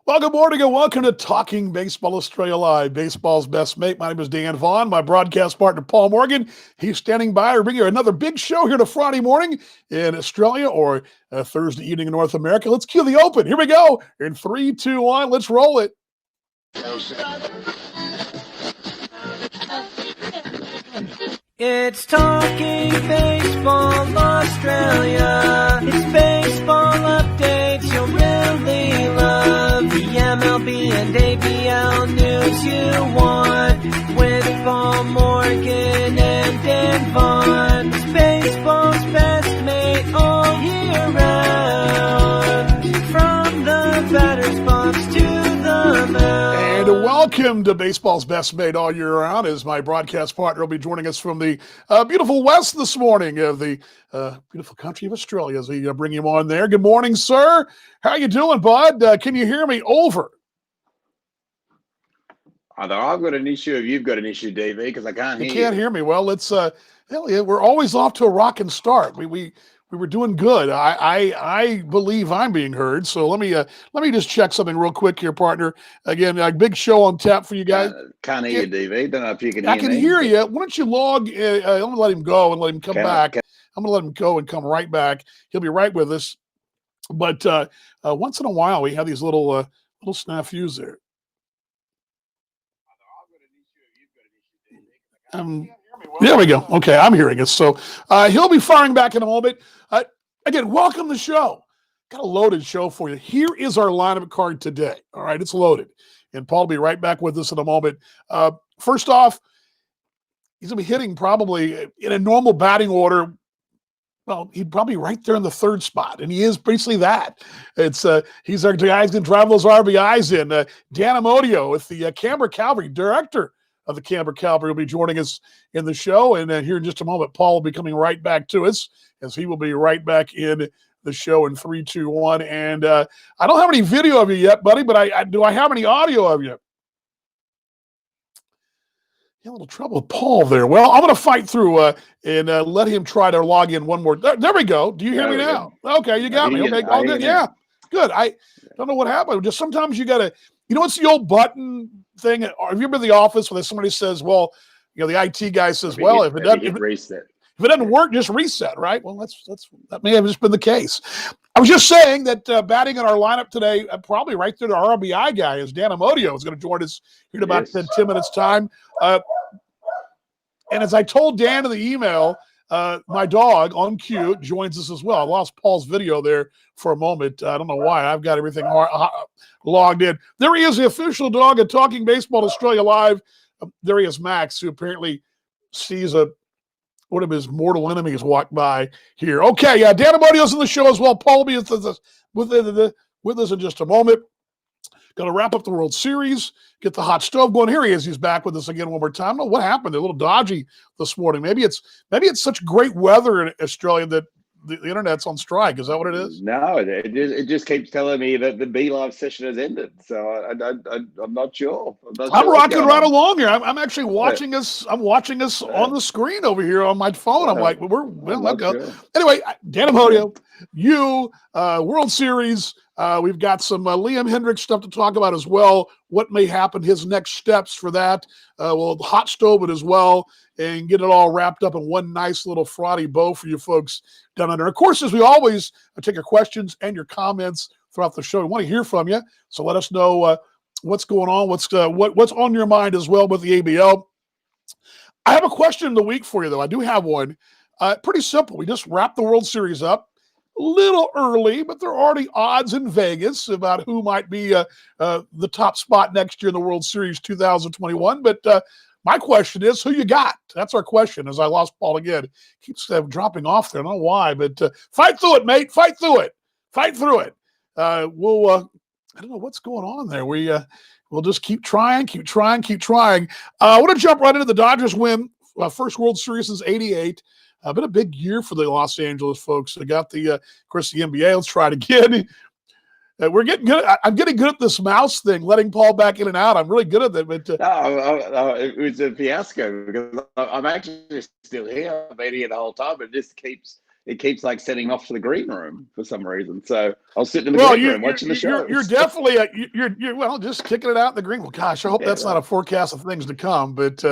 Well, good morning and welcome to Talking Baseball Australia Live, baseball's best mate. My name is Dan Vaughn, my broadcast partner, Paul Morgan. He's standing by to bring you another big show here to Friday morning in Australia or Thursday evening in North America. Let's cue the open. Here we go. In 3, 2, 1, let's roll it. It's Talking Baseball Australia. It's baseball updates you'll really love. The MLB and ABL news you want. With Paul Morgan and Dan Vaughn. It's baseball's best mate all year round. From the batter's box to the mound. And welcome to Baseball's Best Mate all year round, as my broadcast partner will be joining us from the beautiful west this morning of the beautiful country of Australia as we bring him on there. Good morning, sir. How you doing, bud? Can you hear me? Over. Either I've got an issue or you've got an issue, DV, because I can't hear you. You can't hear me. Well, it's hell yeah, we're always off to a rocking start. We were doing good. I believe I'm being heard. So let me just check something real quick here, partner. Again, a big show on tap for you guys. Can't hear you, DV. Don't know if you can hear me. I can hear you. Why don't you log? I'm going to let him go and let him come back. I'm going to let him go and come right back. He'll be right with us. But once in a while, we have these little snafus there. There we go. Okay, I'm hearing it. So he'll be firing back in a moment. Again, welcome to the show. Got a loaded show for you. Here is our lineup card today. All right, it's loaded. And Paul will be right back with us in a moment. First off, he's going to be hitting probably in a normal batting order. Well, he'd probably right there in the third spot, and he is basically that. It's he's our guy who's going to drive those RBIs in. Dan Amodio with the Canberra Cavalry, director of the Canberra Cavalry, will be joining us in the show. And here in just a moment, Paul will be coming right back to us as he will be right back in the show in 3, 2, 1. And I don't have any video of you yet, buddy, but do I have any audio of you? A little trouble with Paul there. Well, I'm going to fight through and let him try to log in one more. There we go. Do you hear me now? Okay, you got me. Okay, all good. Yeah, good. I don't know what happened. Just sometimes you got to, what's the old button thing? Have you ever been in the office where somebody says, well, the IT guy says, well, if it doesn't work, just reset, right? Well, that may have just been the case. I was just saying that batting in our lineup today, probably right there, our RBI guy is Dan Amodio is going to join us here in about 10 minutes time. And as I told Dan in the email, my dog on cue joins us as well. I lost Paul's video there for a moment. I don't know why. I've got everything logged in. There he is, the official dog at Talking Baseball Australia Live. There he is, Max, who apparently sees one of his mortal enemies walk by here. Okay, Dan Amodio's in the show as well. Paul will be with us in just a moment. Going to wrap up the World Series, get the hot stove going. Here he is. He's back with us again one more time. I don't know what happened. They're a little dodgy this morning. Maybe it's such great weather in Australia that the internet's on strike. Is that what it is? No, it just keeps telling me that the B Live session has ended. So I'm not sure. I'm rocking right along here. I'm actually watching us. I'm watching us on the screen over here on my phone. I'm like, Anyway, Dan Amodio, World Series. We've got some Liam Hendriks stuff to talk about as well. What may happen, his next steps for that. We'll hot stove it as well and get it all wrapped up in one nice little frothy bow for you folks down under. Of course, as we always, I take your questions and your comments throughout the show. We want to hear from you, so let us know what's going on, what's on your mind as well with the ABL. I have a question of the week for you, though. I do have one. Pretty simple. We just wrapped the World Series up. A little early, but there are already odds in Vegas about who might be the top spot next year in the World Series 2021. But my question is, who you got? That's our question, as I lost Paul again. Keeps dropping off there. I don't know why, but fight through it, mate. Fight through it. Fight through it. I don't know what's going on there. We'll just keep trying. I want to jump right into the Dodgers win. First World Series since '88. Been a big year for the Los Angeles folks. They got of course, the NBA. Let's try it again. We're getting good. I'm getting good at this mouse thing, letting Paul back in and out. I'm really good at that. But it was a fiasco because I'm actually still here. I've been here the whole time, but it just keeps it keeps like setting off to the green room for some reason. So I'll sit in the green room watching the show. You're definitely you're well, just kicking it out in the green. Well, gosh, I hope that's not a forecast of things to come, but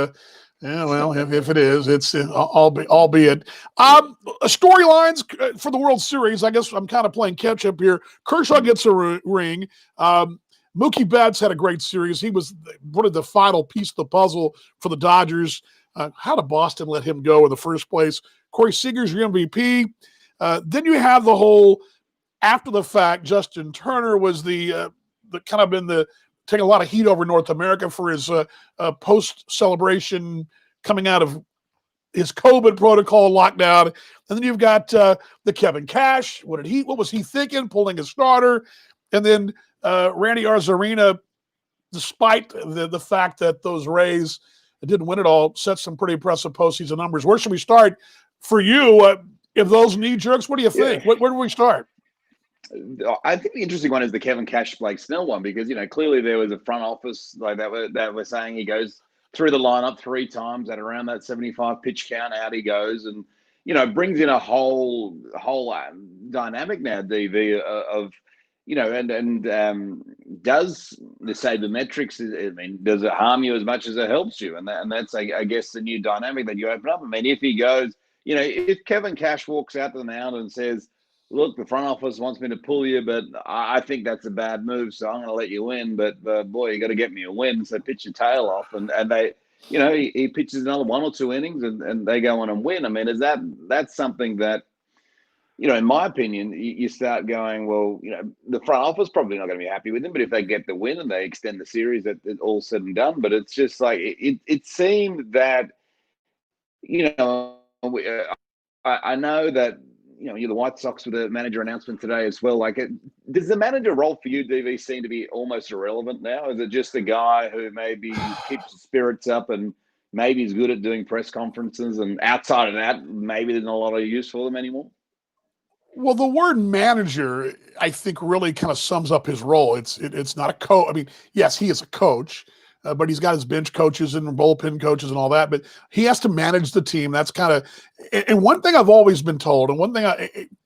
yeah, well, if it is, it's albeit. Storylines for the World Series. I guess I'm kind of playing catch up here. Kershaw gets a ring. Mookie Betts had a great series. He was one of the final piece of the puzzle for the Dodgers. How did Boston let him go in the first place? Corey Seager's your MVP. Then you have the whole after the fact. Justin Turner was the kind of been the taking a lot of heat over North America for his post celebration coming out of his COVID protocol lockdown. And then you've got the Kevin Cash. What was he thinking? Pulling a starter. And then Randy Arozarena, despite the fact that those Rays didn't win it all, set some pretty impressive postseason numbers. Where should we start for you? If those knee jerks, what do you think? Where do we start? I think the interesting one is the Kevin Cash Blake Snell one, because clearly there was a front office like that were saying he goes through the lineup 3 times at around that 75 pitch count. Out he goes, and brings in a whole dynamic now, DV, of does the sabermetrics? I mean, does it harm you as much as it helps you? And that's I guess the new dynamic that you open up. I mean, if he goes, if Kevin Cash walks out to the mound and says, look, the front office wants me to pull you, but I think that's a bad move, so I'm going to let you win. But boy, you got to get me a win, so pitch your tail off. And they, he pitches another 1 or 2 innings, and they go on and win. I mean, that's something that, in my opinion, you start going, well, the front office probably not going to be happy with him, but if they get the win and they extend the series, it's all said and done. But it's just like it seemed that, I know that. You're the White Sox with a manager announcement today as well. Does the manager role for you, DV, seem to be almost irrelevant now? Is it just a guy who maybe keeps the spirits up and maybe is good at doing press conferences, and outside of that, maybe there's not a lot of use for them anymore? Well, the word manager, I think, really kind of sums up his role. It's not a coach. I mean, yes, he is a coach, but he's got his bench coaches and bullpen coaches and all that. But he has to manage the team. That's kind of – and one thing I've always been told, and one thing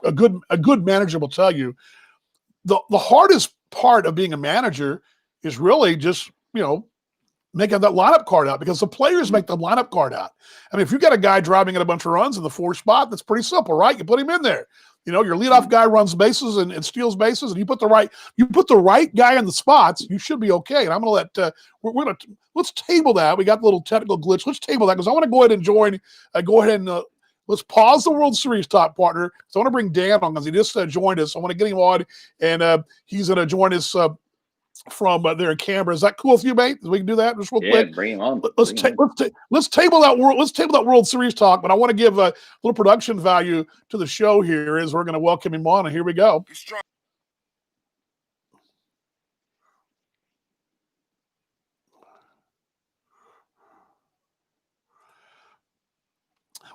a good manager will tell you, the hardest part of being a manager is really just, making that lineup card out, because the players make the lineup card out. I mean, if you've got a guy driving in a bunch of runs in the 4th spot, that's pretty simple, right? You put him in there. Your leadoff guy runs bases and steals bases, and you put the right guy in the spots, you should be okay. And I'm going to let let's table that. We got the little technical glitch. Let's table that, because I want to go ahead and let's pause the World Series talk, partner. So I want to bring Dan on, because he just joined us. I want to get him on, and he's going to join us from there in Canberra. Is that cool with you, mate? We can do that just real quick. Bring him on. Let's table that World Series talk. But I want to give a little production value to the show here as we're going to welcome him on. And here we go.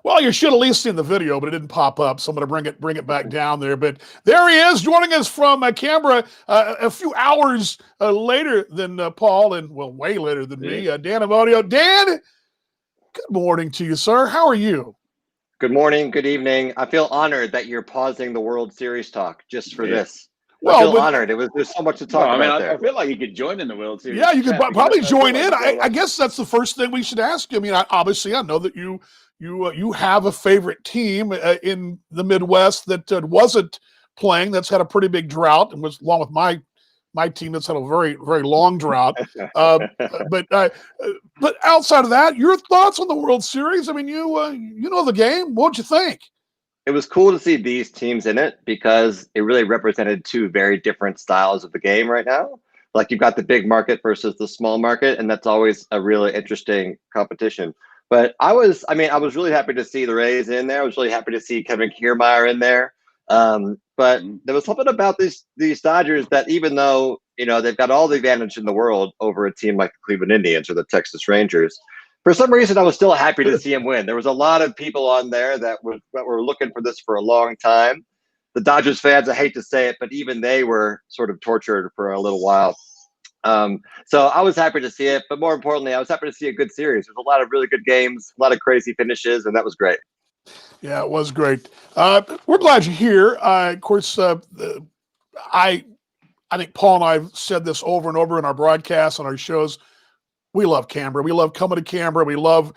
Well, you should at least seen the video, but it didn't pop up, so I'm going to bring it back down there. But there he is, joining us from Canberra a few hours later than Paul, and way later than me. Dan Amodio. Dan, good morning to you, sir. How are you? Good morning. Good evening. I feel honored that you're pausing the World Series talk just for this. Well, I feel honored. There's so much to talk about there. I feel like you could join in the World Series. Yeah, you could probably join in. I guess that's the first thing we should ask you. I mean, obviously, I know that you have a favorite team in the Midwest that wasn't playing, that's had a pretty big drought, and was along with my team that's had a very, very long drought. But outside of that, your thoughts on the World Series? I mean, you know the game. What'd you think? It was cool to see these teams in it, because it really represented 2 very different styles of the game right now. Like, you've got the big market versus the small market, and that's always a really interesting competition. But I was really happy to see the Rays in there. I was really happy to see Kevin Kiermaier in there. But there was something about these Dodgers that, even though, they've got all the advantage in the world over a team like the Cleveland Indians or the Texas Rangers, for some reason, I was still happy to see him win. There was a lot of people on there that were looking for this for a long time. The Dodgers fans, I hate to say it, but even they were sort of tortured for a little while. So I was happy to see it, but more importantly, I was happy to see a good series. There's a lot of really good games, a lot of crazy finishes, and that was great. Yeah, it was great. We're glad you're here. Of course, I think Paul and I have said this over and over in our broadcasts on our shows. We love Canberra. We love coming to Canberra. We love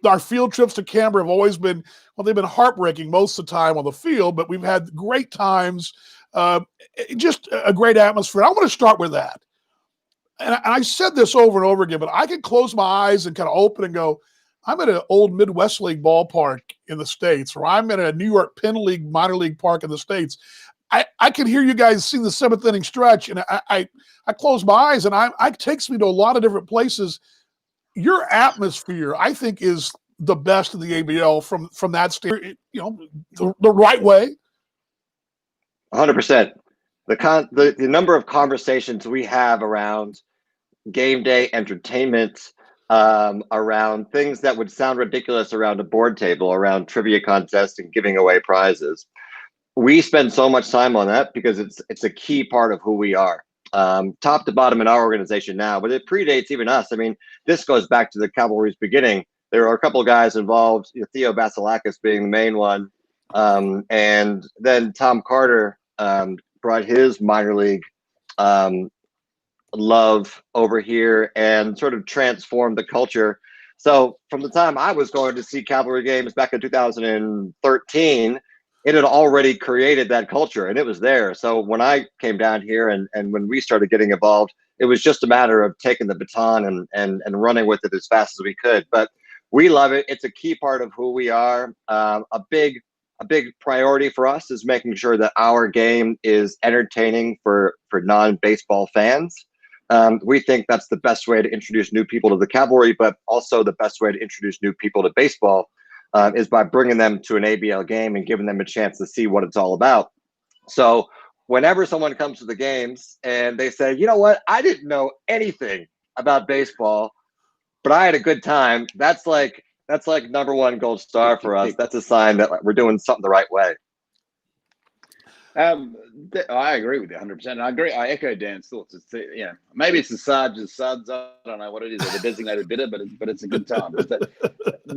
our field trips to Canberra have always been, well, they've been heartbreaking most of the time on the field, but we've had great times. Just a great atmosphere. I want to start with that. And I said this over and over again, but I can close my eyes and kind of open and go, I'm at an old Midwest League ballpark in the States, or I'm at a New York Penn League minor league park in the States. I can hear you guys sing the seventh inning stretch, and I close my eyes, and it takes me to a lot of different places. Your atmosphere, I think, is the best in the ABL from that standpoint, the right way. 100%. The number of conversations we have around game day entertainment, around things that would sound ridiculous around a board table, around trivia contests and giving away prizes. We spend so much time on that because it's a key part of who we are, top to bottom in our organization now, but it predates even us. I mean, this goes back to the Cavalry's beginning. There are a couple of guys involved, Theo Basilakis being the main one, and then Tom Carter brought his minor league love over here and sort of transformed the culture. So from the time I was going to see Cavalry games back in 2013, it had already created that culture and it was there. So when I came down here and when we started getting involved, it was just a matter of taking the baton and running with it as fast as we could. But we love it. It's a key part of who we are. A big priority for us is making sure that our game is entertaining for non-baseball fans. We think that's the best way to introduce new people to the Cavalry, but also the best way to introduce new people to baseball is by bringing them to an ABL game and giving them a chance to see what it's all about. So whenever someone comes to the games and they say, you know what, I didn't know anything about baseball, but I had a good time, that's like #1 gold star for us. That's a sign that we're doing something the right way. I agree with you 100%. I agree. I echo Dan's thoughts. It's maybe it's the Sarge's Suds. I don't know what it is. Or the designated bitter, but it's a good time.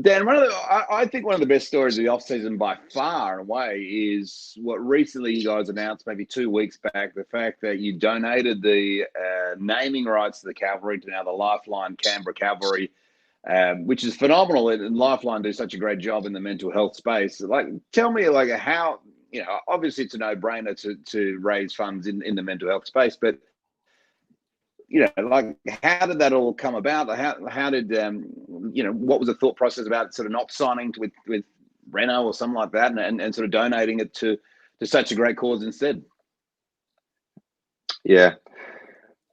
Dan, I think one of the best stories of the off season by far and away is what recently you guys announced, maybe 2 weeks back, the fact that you donated the naming rights to the Cavalry to now the Lifeline Canberra Cavalry. Which is phenomenal, and Lifeline do such a great job in the mental health space. Tell me, how, obviously it's a no-brainer to raise funds in the mental health space, but how did that all come about? How did what was the thought process about sort of not signing with Renault or something like that, and sort of donating it to such a great cause instead? Yeah.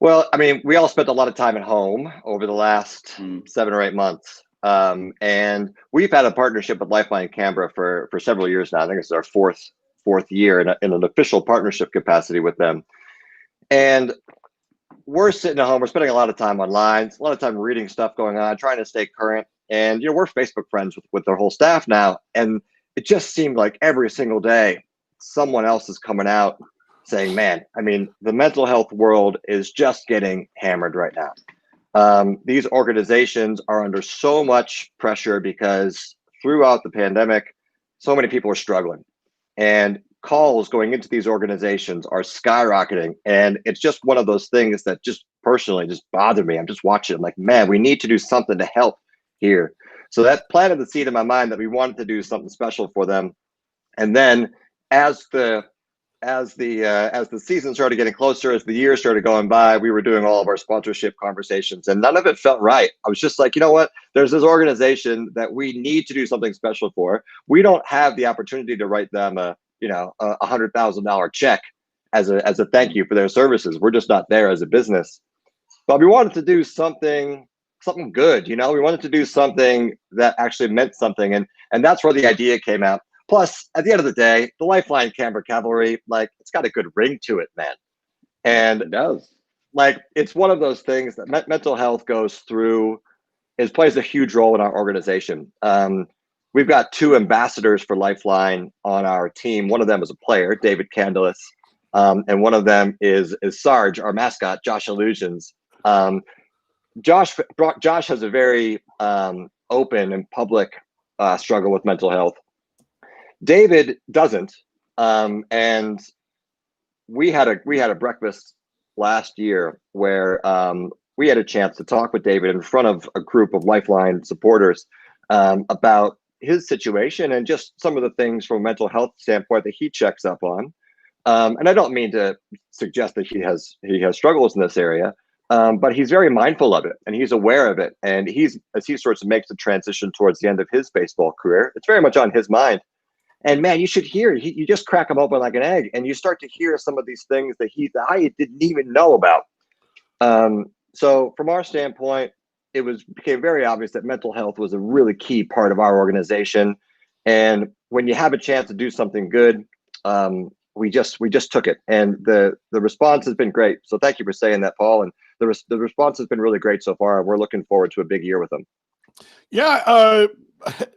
Well, I mean, we all spent a lot of time at home over the last 7 or 8 months. And we've had a partnership with Lifeline Canberra for several years now. I think it's our fourth year in an official partnership capacity with them. And we're sitting at home, we're spending a lot of time online, a lot of time reading stuff going on, trying to stay current. And, we're Facebook friends with their whole staff now. And it just seemed like every single day, someone else is coming out saying, man, I mean, the mental health world is just getting hammered right now. These organizations are under so much pressure because throughout the pandemic, so many people are struggling. And calls going into these organizations are skyrocketing. And it's just one of those things that just personally just bother me. I'm just watching. I'm like, man, we need to do something to help here. So that planted the seed in my mind that we wanted to do something special for them. And then as the season started getting closer, as the years started going by, we were doing all of our sponsorship conversations and none of it felt right. I was just like, you know what? There's this organization that we need to do something special for. We don't have the opportunity to write them a $100,000 check as a thank you for their services. We're just not there as a business. But we wanted to do something good, we wanted to do something that actually meant something. And that's where the idea came out. Plus, at the end of the day, the Lifeline Canberra Cavalry, it's got a good ring to it, man. And it does. It's one of those things that mental health plays a huge role in our organization. We've got 2 ambassadors for Lifeline on our team. One of them is a player, David Candelas, and one of them is Sarge, our mascot, Josh Illusions. Josh has a very open and public struggle with mental health. David doesn't, and we had a breakfast last year where we had a chance to talk with David in front of a group of Lifeline supporters about his situation and just some of the things from a mental health standpoint that he checks up on. And I don't mean to suggest that he has struggles in this area, but he's very mindful of it and he's aware of it. And as he sort of makes the transition towards the end of his baseball career, it's very much on his mind. And man, you should hear, you just crack him open like an egg and you start to hear some of these things that I didn't even know about. So from our standpoint, it became very obvious that mental health was a really key part of our organization. And when you have a chance to do something good, we just took it. And the response has been great. So thank you for saying that, Paul. And the response has been really great so far. We're looking forward to a big year with them. Yeah.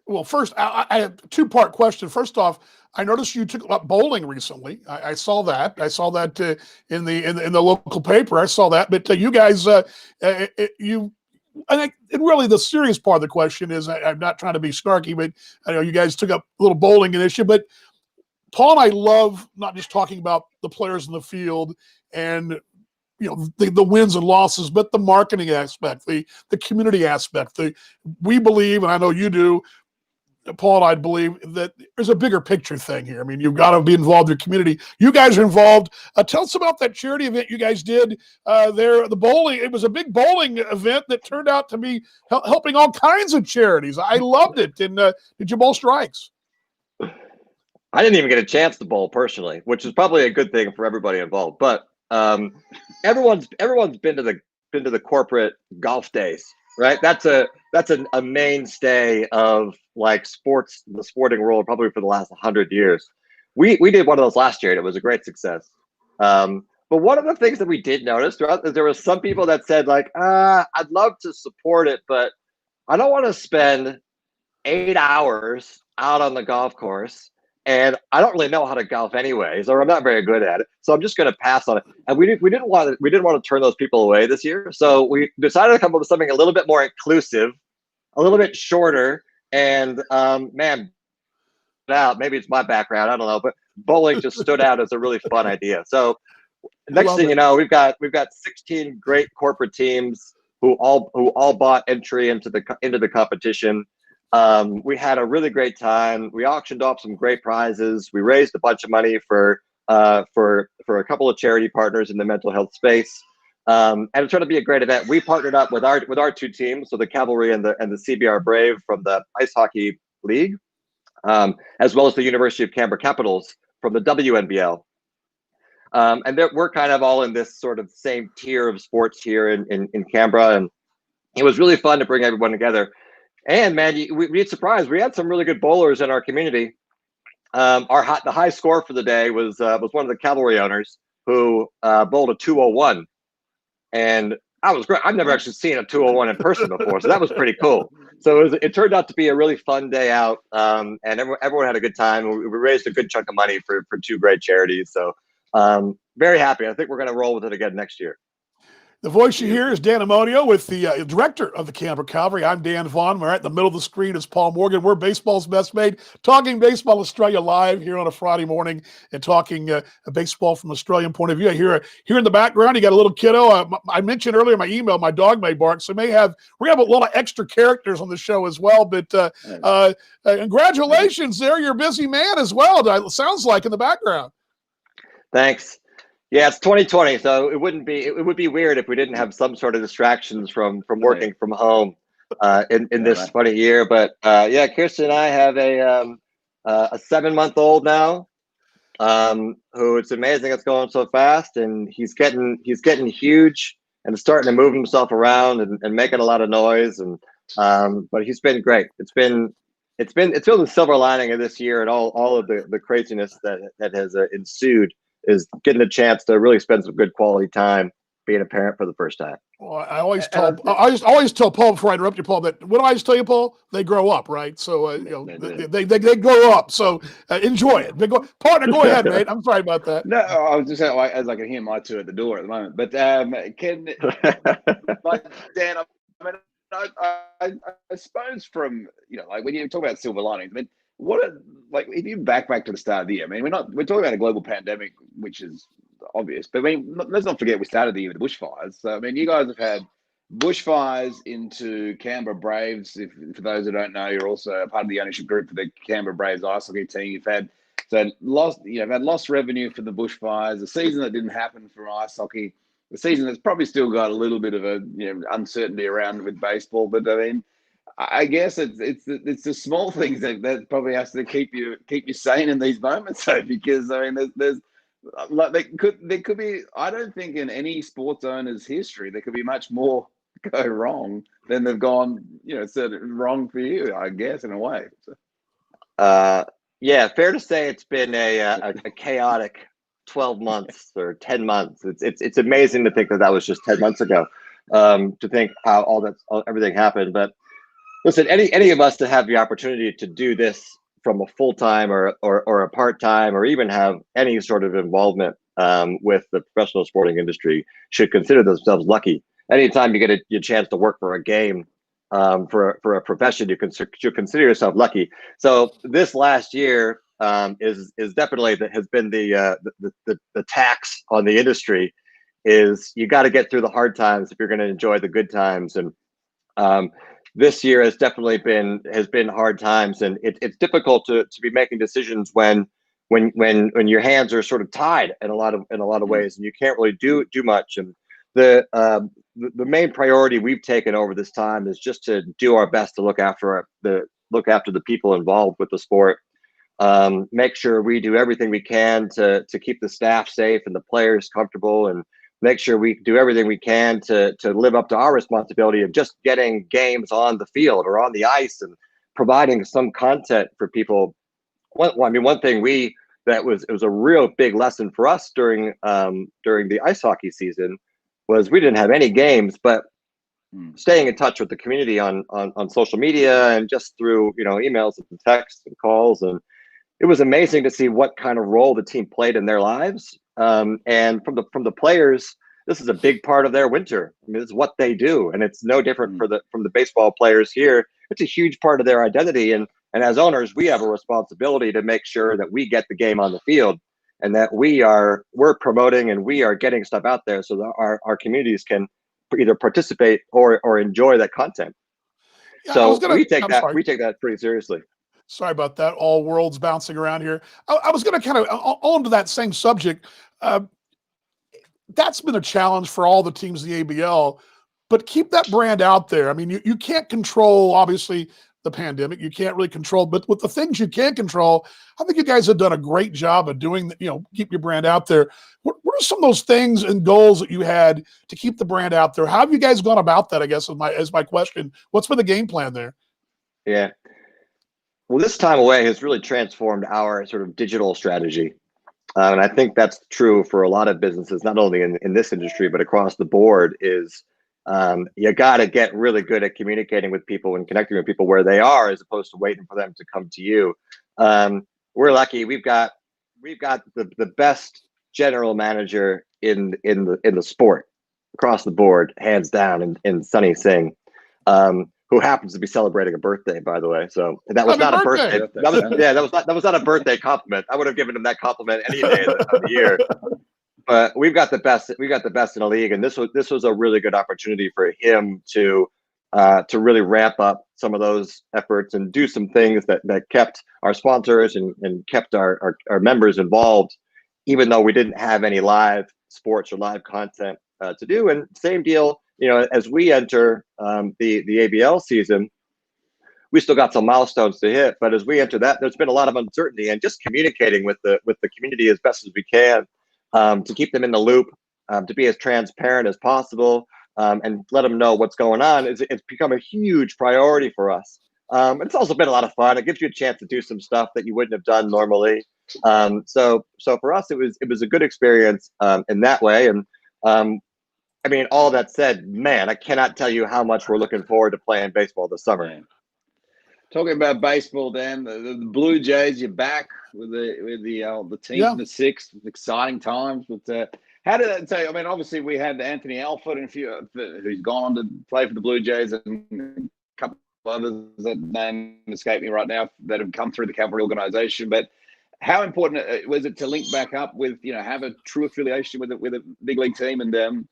Well, first, I have a two-part question. First off, I noticed you took up bowling recently. I saw that. I saw that in the local paper. I saw that. But you guys, and really the serious part of the question is, I'm not trying to be snarky, but I know you guys took up a little bowling initiative. But Paul and I love not just talking about the players in the field and the wins and losses, but the marketing aspect, the community aspect. We believe, and I know you do, Paul and I believe, that there's a bigger picture thing here. I mean, you've got to be involved in your community. You guys are involved. Tell us about that charity event you guys did there. The bowling, it was a big bowling event that turned out to be helping all kinds of charities. I loved it. And did you bowl strikes? I didn't even get a chance to bowl personally, which is probably a good thing for everybody involved. But everyone's been to the corporate golf days, right? That's a mainstay of like sports, the sporting world, probably for the last 100 years. We did one of those last year and it was a great success. But one of the things that we did notice throughout is there were some people that said like, I'd love to support it, but I don't want to spend 8 hours out on the golf course. And I don't really know how to golf anyways, or I'm not very good at it. So I'm just going to pass on it. And we didn't want to turn those people away this year. So we decided to come up with something a little bit more inclusive, a little bit shorter. And man, maybe it's my background, I don't know, but bowling just stood out as a really fun idea. So next thing you know, we've got 16 great corporate teams who all bought entry into the competition. We had a really great time. We auctioned off some great prizes. We raised a bunch of money for a couple of charity partners in the mental health space. And it turned to be a great event. We partnered up with our two teams, so the Cavalry and the CBR Brave from the Ice Hockey League, as well as the University of Canberra Capitals from the WNBL. And we're kind of all in this sort of same tier of sports here in Canberra. And it was really fun to bring everyone together. And man, we'd surprised. We had some really good bowlers in our community. The high score for the day was one of the Cavalry owners who bowled a 201, and that was great. I've never actually seen a 201 in person before, so that was pretty cool. So it turned out to be a really fun day out, and everyone had a good time. We raised a good chunk of money for two great charities. So very happy. I think we're going to roll with it again next year. The voice you hear is Dan Amodio with the director of the Canberra Cavalry. I'm Dan Vaughn. We're right in the middle of the screen is Paul Morgan. We're Baseball's Best Made, talking Baseball Australia live here on a Friday morning and talking baseball from an Australian point of view. I hear in the background, you got a little kiddo. I mentioned earlier in my email, my dog may bark, so we have a lot of extra characters on the show as well. But congratulations there. You're a busy man as well, it sounds like, in the background. Thanks. Yeah, it's 2020, so it would be weird if we didn't have some sort of distractions from working from home in this funny year. But yeah, Kirsten and I have a 7-month-old now, who it's amazing it's going so fast, and he's getting huge and starting to move himself around and making a lot of noise. And but he's been great. It's been the silver lining of this year and all of the craziness that has ensued is getting a chance to really spend some good quality time being a parent for the first time. Well, I always tell Paul, before I interrupt you, Paul, that what do I always tell you, Paul? They grow up, right? So they grow up. So enjoy it. Partner, go ahead, mate. I'm sorry about that. No, I was just saying, as I can hear my two at the door at the moment. But Dan, I suppose from, like when you talk about silver linings, I mean, if you back to the start of the year, I mean, we're talking about a global pandemic, which is obvious, but I mean, let's not forget we started the year with the bushfires. So I mean, you guys have had bushfires into Canberra Braves. For those who don't know, you're also a part of the ownership group for the Canberra Braves ice hockey team. You've had lost revenue for the bushfires, a season that didn't happen for ice hockey, the season that's probably still got a little bit of a uncertainty around with baseball. But I mean, I guess it's the small things that probably has to keep you sane in these moments, though, because I mean, there's like there could be, I don't think in any sports owner's history there could be much more go wrong than they've gone, sort of wrong for you, I guess, in a way. So. Yeah, fair to say it's been a chaotic 12 months or 10 months. It's amazing to think that was just 10 months ago. To think how everything happened. But listen, any of us that have the opportunity to do this from a full-time or a part-time, or even have any sort of involvement with the professional sporting industry, should consider themselves lucky. Anytime you get a chance to work for a game, for a profession, you should consider yourself lucky. So this last year is definitely has been the tax on the industry. Is you got to get through the hard times if you're going to enjoy the good times. And this year has definitely been hard times, and it's difficult to be making decisions when your hands are sort of tied in a lot of ways, and you can't really do much. And the main priority we've taken over this time is just to do our best to look after the people involved with the sport. Make sure we do everything we can to keep the staff safe and the players comfortable, and make sure we do everything we can to live up to our responsibility of just getting games on the field or on the ice and providing some content for people. One thing it was a real big lesson for us during the ice hockey season was we didn't have any games, but staying in touch with the community on social media and just through emails and texts and calls, and it was amazing to see what kind of role the team played in their lives. And from the players, this is a big part of their winter. I mean, it's what they do, and it's no different from the baseball players here. It's a huge part of their identity, and as owners, we have a responsibility to make sure that we get the game on the field, and that we're promoting and we are getting stuff out there so that our communities can either participate or enjoy that content. Yeah, so we take that pretty seriously. Sorry about that. All worlds bouncing around here. I was going to kind of on to that same subject. That's been a challenge for all the teams in the ABL, but keep that brand out there. I mean, you can't control, obviously, the pandemic. You can't really control, but with the things you can control, I think you guys have done a great job of doing, keep your brand out there. What are some of those things and goals that you had to keep the brand out there? How have you guys gone about that, I guess, is my question. What's been the game plan there? Yeah. Well, this time away has really transformed our sort of digital strategy. And I think that's true for a lot of businesses, not only in this industry, but across the board, is you got to get really good at communicating with people and connecting with people where they are, as opposed to waiting for them to come to you. We're lucky. We've got the best general manager in the sport across the board, hands down, in Sunny Singh. Who happens to be celebrating a birthday, by the way. So that was not a birthday. That was not a birthday compliment. I would have given him that compliment any day of the year. But we've got the best. We got the best in the league, and this was a really good opportunity for him to really ramp up some of those efforts and do some things that kept our sponsors and kept our members involved, even though we didn't have any live sports or live content to do. And same deal. As we enter the ABL season, we still got some milestones to hit. But as we enter that, there's been a lot of uncertainty, and just communicating with the community as best as we can to keep them in the loop, to be as transparent as possible, and let them know what's going on. It's become a huge priority for us. It's also been a lot of fun. It gives you a chance to do some stuff that you wouldn't have done normally. So for us, it was a good experience in that way. And I mean, all that said, man, I cannot tell you how much we're looking forward to playing baseball this summer. Man. Talking about baseball, Dan, the Blue Jays, you're back with the team in the sixth. Exciting times. But How did that say? I mean, obviously we had Anthony Alford and a few who's gone on to play for the Blue Jays, and a couple of others that name escape me right now that have come through the Cavalry organization. But how important was it to link back up with, have a true affiliation with a big league team? And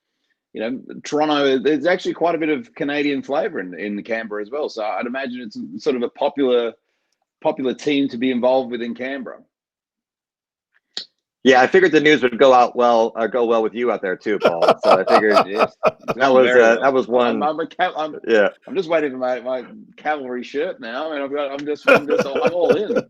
Toronto, there's actually quite a bit of Canadian flavor in Canberra as well. So I'd imagine it's sort of a popular team to be involved with in Canberra. Yeah, I figured the news would go well with you out there too, Paul. So I figured Yes, that was one. I'm just waiting for my cavalry shirt now, and I'm all in.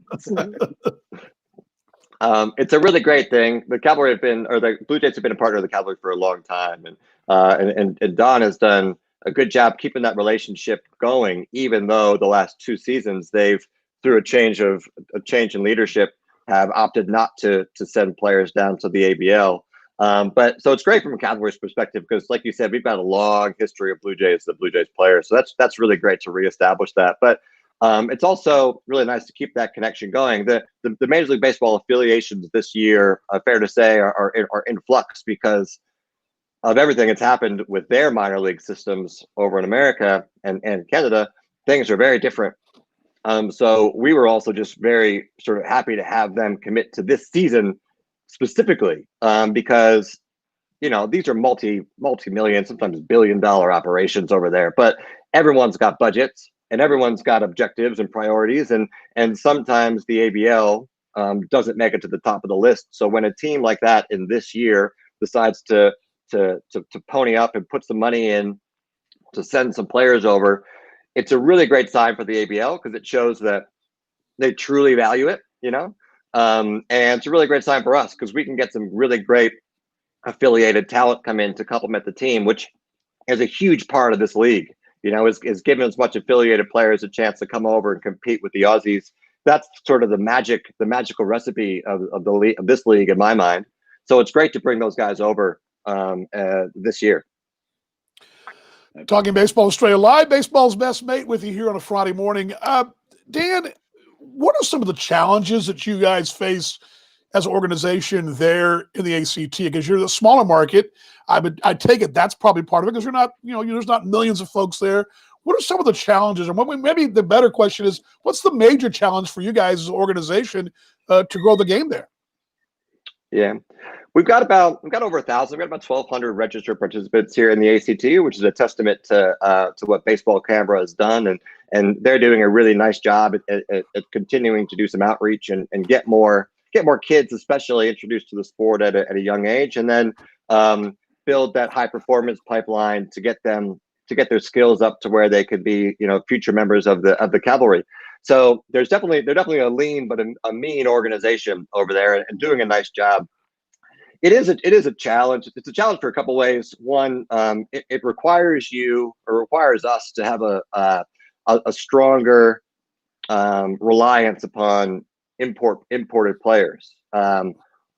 It's a really great thing. The Cavalry the Blue Jays have been a partner of the Cavalry for a long time, and Don has done a good job keeping that relationship going, even though the last 2 seasons they've, through a change in leadership, have opted not to send players down to the ABL. But so it's great from a Cavalry's perspective because, like you said, we've got a long history of Blue Jays players. So that's really great to reestablish that. But it's also really nice to keep that connection going. The Major League Baseball affiliations this year, fair to say, are in flux because of everything that's happened with their minor league systems over in America and Canada. Things are very different. So we were also just very sort of happy to have them commit to this season specifically because, these are multi-million, sometimes billion-dollar operations over there. But everyone's got budgets and everyone's got objectives and priorities, and sometimes the ABL doesn't make it to the top of the list. So when a team like that in this year decides to pony up and put some money in to send some players over, it's a really great sign for the ABL because it shows that they truly value it, and it's a really great sign for us because we can get some really great affiliated talent come in to complement the team, which is a huge part of this league, is giving as much affiliated players a chance to come over and compete with the Aussies. That's sort of the magical recipe of this league in my mind. So it's great to bring those guys over this year. Talking Baseball Australia Live, baseball's best mate with you here on a Friday morning. Dan, what are some of the challenges that you guys face as an organization there in the ACT? Because you're the smaller market. I take it that's probably part of it because you're not, there's not millions of folks there. What are some of the challenges? And maybe the better question is, what's the major challenge for you guys as an organization to grow the game there? Yeah. We've got over 1,000. We've got about 1,200 registered participants here in the ACT, which is a testament to what Baseball Canberra has done, and they're doing a really nice job at continuing to do some outreach and get more kids, especially introduced to the sport at a young age, and then build that high performance pipeline to get their skills up to where they could be, future members of the Cavalry. So they're definitely a lean but a mean organization over there and doing a nice job. It is a challenge. It's a challenge for a couple ways. One, it requires us to have a stronger reliance upon imported players,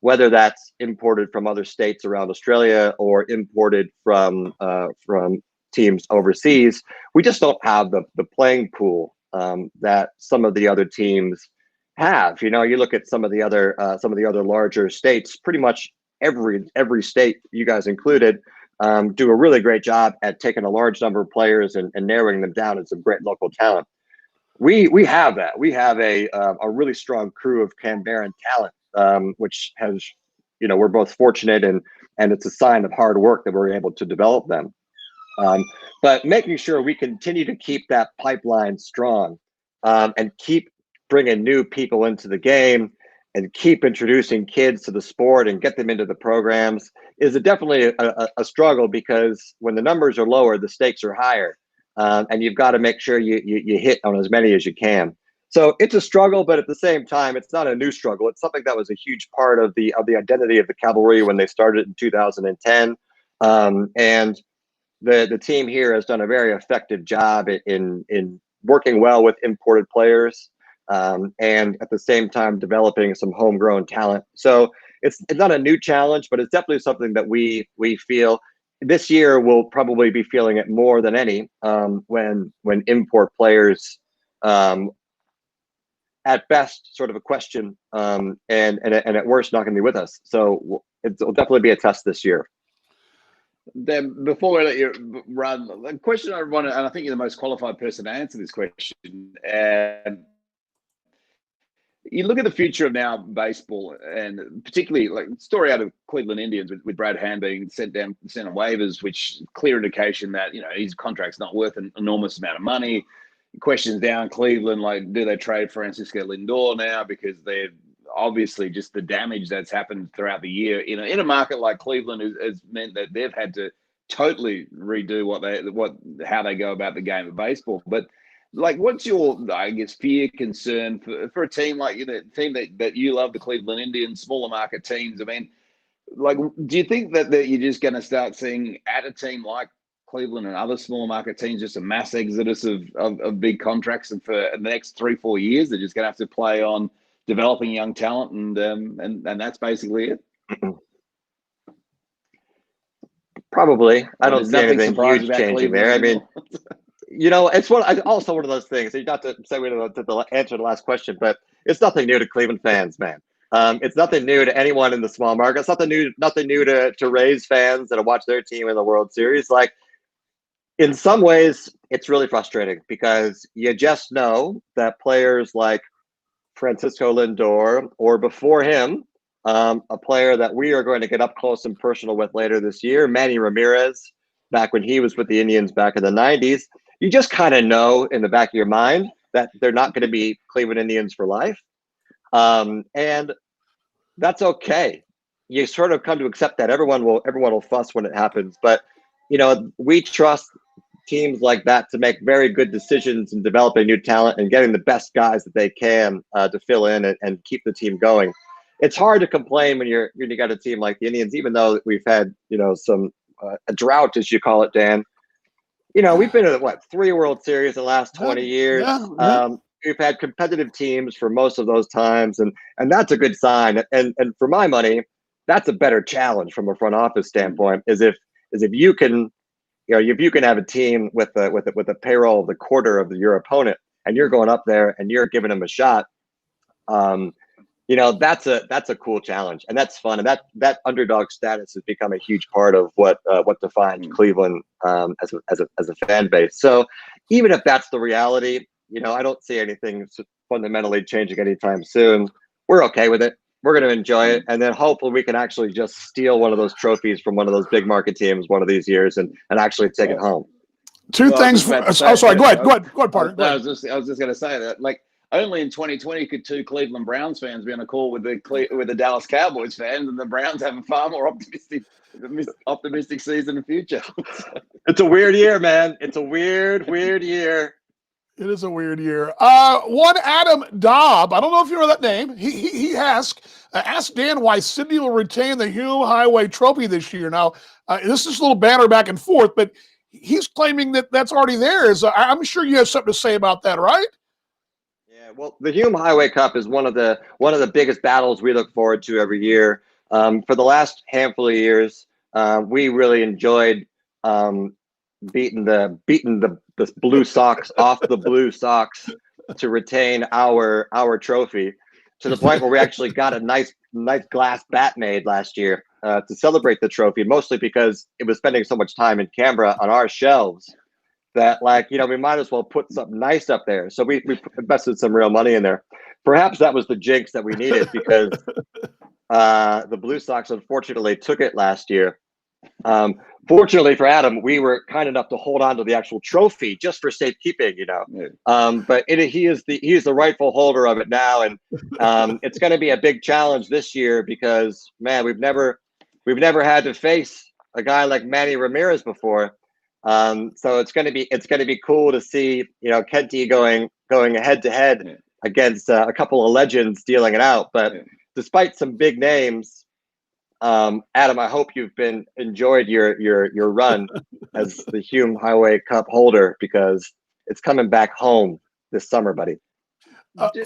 whether that's imported from other states around Australia or imported from teams overseas. We just don't have the playing pool that some of the other teams have. You look at some of the other larger states. Pretty much every state, you guys included, do a really great job at taking a large number of players and narrowing them down into some great local talent. We have that. We have a really strong crew of Canberran talent, which has, we're both fortunate and it's a sign of hard work that we're able to develop them. But making sure we continue to keep that pipeline strong and keep bringing new people into the game and keep introducing kids to the sport and get them into the programs is definitely a struggle because when the numbers are lower, the stakes are higher. And you've got to make sure you hit on as many as you can. So it's a struggle, but at the same time, it's not a new struggle. It's something that was a huge part of the identity of the Cavalry when they started in 2010. And the team here has done a very effective job in working well with imported players and at the same time developing some homegrown talent. So it's not a new challenge, but it's definitely something that we feel this year we'll probably be feeling it more than any when import players at best sort of a question, and at worst not going to be with us. So it'll definitely be a test this year. Then before we let you run, the question I want, and I think you're the most qualified person to answer this question, and you look at the future of now baseball, and particularly like story out of Cleveland Indians with Brad Hand being sent on waivers, which clear indication that his contract's not worth an enormous amount of money. Questions down Cleveland, like do they trade Francisco Lindor now, because they're obviously just the damage that's happened throughout the year in a market like Cleveland has meant that they've had to totally redo how they go about the game of baseball. But like, what's your, I guess, fear, concern for a team like the team that you love, the Cleveland Indians, smaller market teams? I mean, like, do you think that you're just going to start seeing at a team like Cleveland and other small market teams just a mass exodus of big contracts, and for the next 3-4 years they're just going to have to play on developing young talent, and that's basically it? Probably. I don't see anything huge changing there. I mean, it's also one of those things. Not to say we don't answer the last question, but it's nothing new to Cleveland fans, man. It's nothing new to anyone in the small market. It's nothing new to Rays fans that have watched their team in the World Series. Like, in some ways, it's really frustrating because you just know that players like Francisco Lindor, or before him, a player that we are going to get up close and personal with later this year, Manny Ramirez, back when he was with the Indians back in the 90s, you just kind of know in the back of your mind that they're not going to be Cleveland Indians for life. And that's okay. You sort of come to accept that. Everyone will fuss when it happens. But, we trust teams like that to make very good decisions in developing new talent and getting the best guys that they can to fill in and keep the team going. It's hard to complain when you got a team like the Indians, even though we've had, some a drought, as you call it, Dan. We've been in 3 World Series in the last 20 years. Yeah. We've had competitive teams for most of those times, and that's a good sign. And for my money, that's a better challenge from a front office standpoint. Is if you can, if you can have a team with a payroll of the quarter of your opponent, and you're going up there and you're giving them a shot, that's a cool challenge, and that's fun. And that underdog status has become a huge part of what defines Cleveland as a fan base. So even if that's the reality, I don't see anything fundamentally changing anytime soon. We're okay with it. We're going to enjoy it, and then hopefully we can actually just steal one of those trophies from one of those big market teams one of these years and actually take it home. Two things. Sorry. Go ahead, partner. I was just going to say that, like, only in 2020 could 2 Cleveland Browns fans be on a call with the Dallas Cowboys fans, and the Browns have a far more optimistic season in the future. It's a weird year, man. It's a weird year. It is a weird year. One Adam Dobb, I don't know if you know that name. He asked Dan why Sydney will retain the Hume Highway Trophy this year. Now, this is a little banter back and forth, but he's claiming that that's already theirs. I'm sure you have something to say about that, right? Yeah, well, the Hume Highway Cup is one of the biggest battles we look forward to every year. For the last handful of years, we really enjoyed beating the Blue Sox off the Blue Sox to retain our trophy, to the point where we actually got a nice glass bat made last year to celebrate the trophy, mostly because it was spending so much time in Canberra on our shelves that, we might as well put something nice up there. So we invested some real money in there. Perhaps that was the jinx that we needed, because the Blue Sox unfortunately took it last year. Fortunately for Adam, we were kind enough to hold on to the actual trophy just for safekeeping, but he is the rightful holder of it now, and it's going to be a big challenge this year because, man, we've never had to face a guy like Manny Ramirez before. So it's going to be cool to see Kenty going head to head against a couple of legends dealing it out. But despite some big names, Adam, I hope you've enjoyed your run as the Hume Highway Cup holder, because it's coming back home this summer, buddy.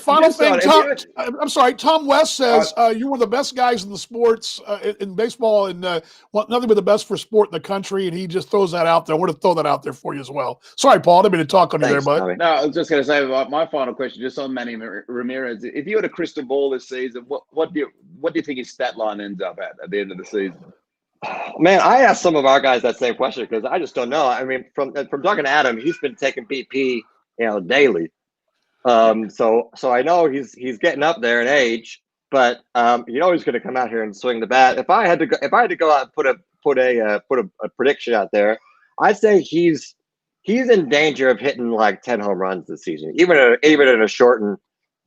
Final just thing, on- Tom. I'm sorry. Tom West says you're one of the best guys in the sports in baseball, and nothing but the best for sport in the country. And he just throws that out there. I want to throw that out there for you as well. Sorry, Paul. I didn't mean to talk on you there, bud. Tommy. No, I was just going to say my final question, just on Manny Ramirez. If you had a crystal ball this season, what do you think his stat line ends up at the end of the season? Man, I asked some of our guys that same question because I just don't know. I mean, from talking to Adam, he's been taking BP, daily. So I know he's getting up there in age, but he's going to come out here and swing the bat. If I had to go out and put a prediction out there, I'd say he's in danger of hitting like 10 home runs this season, even in a shortened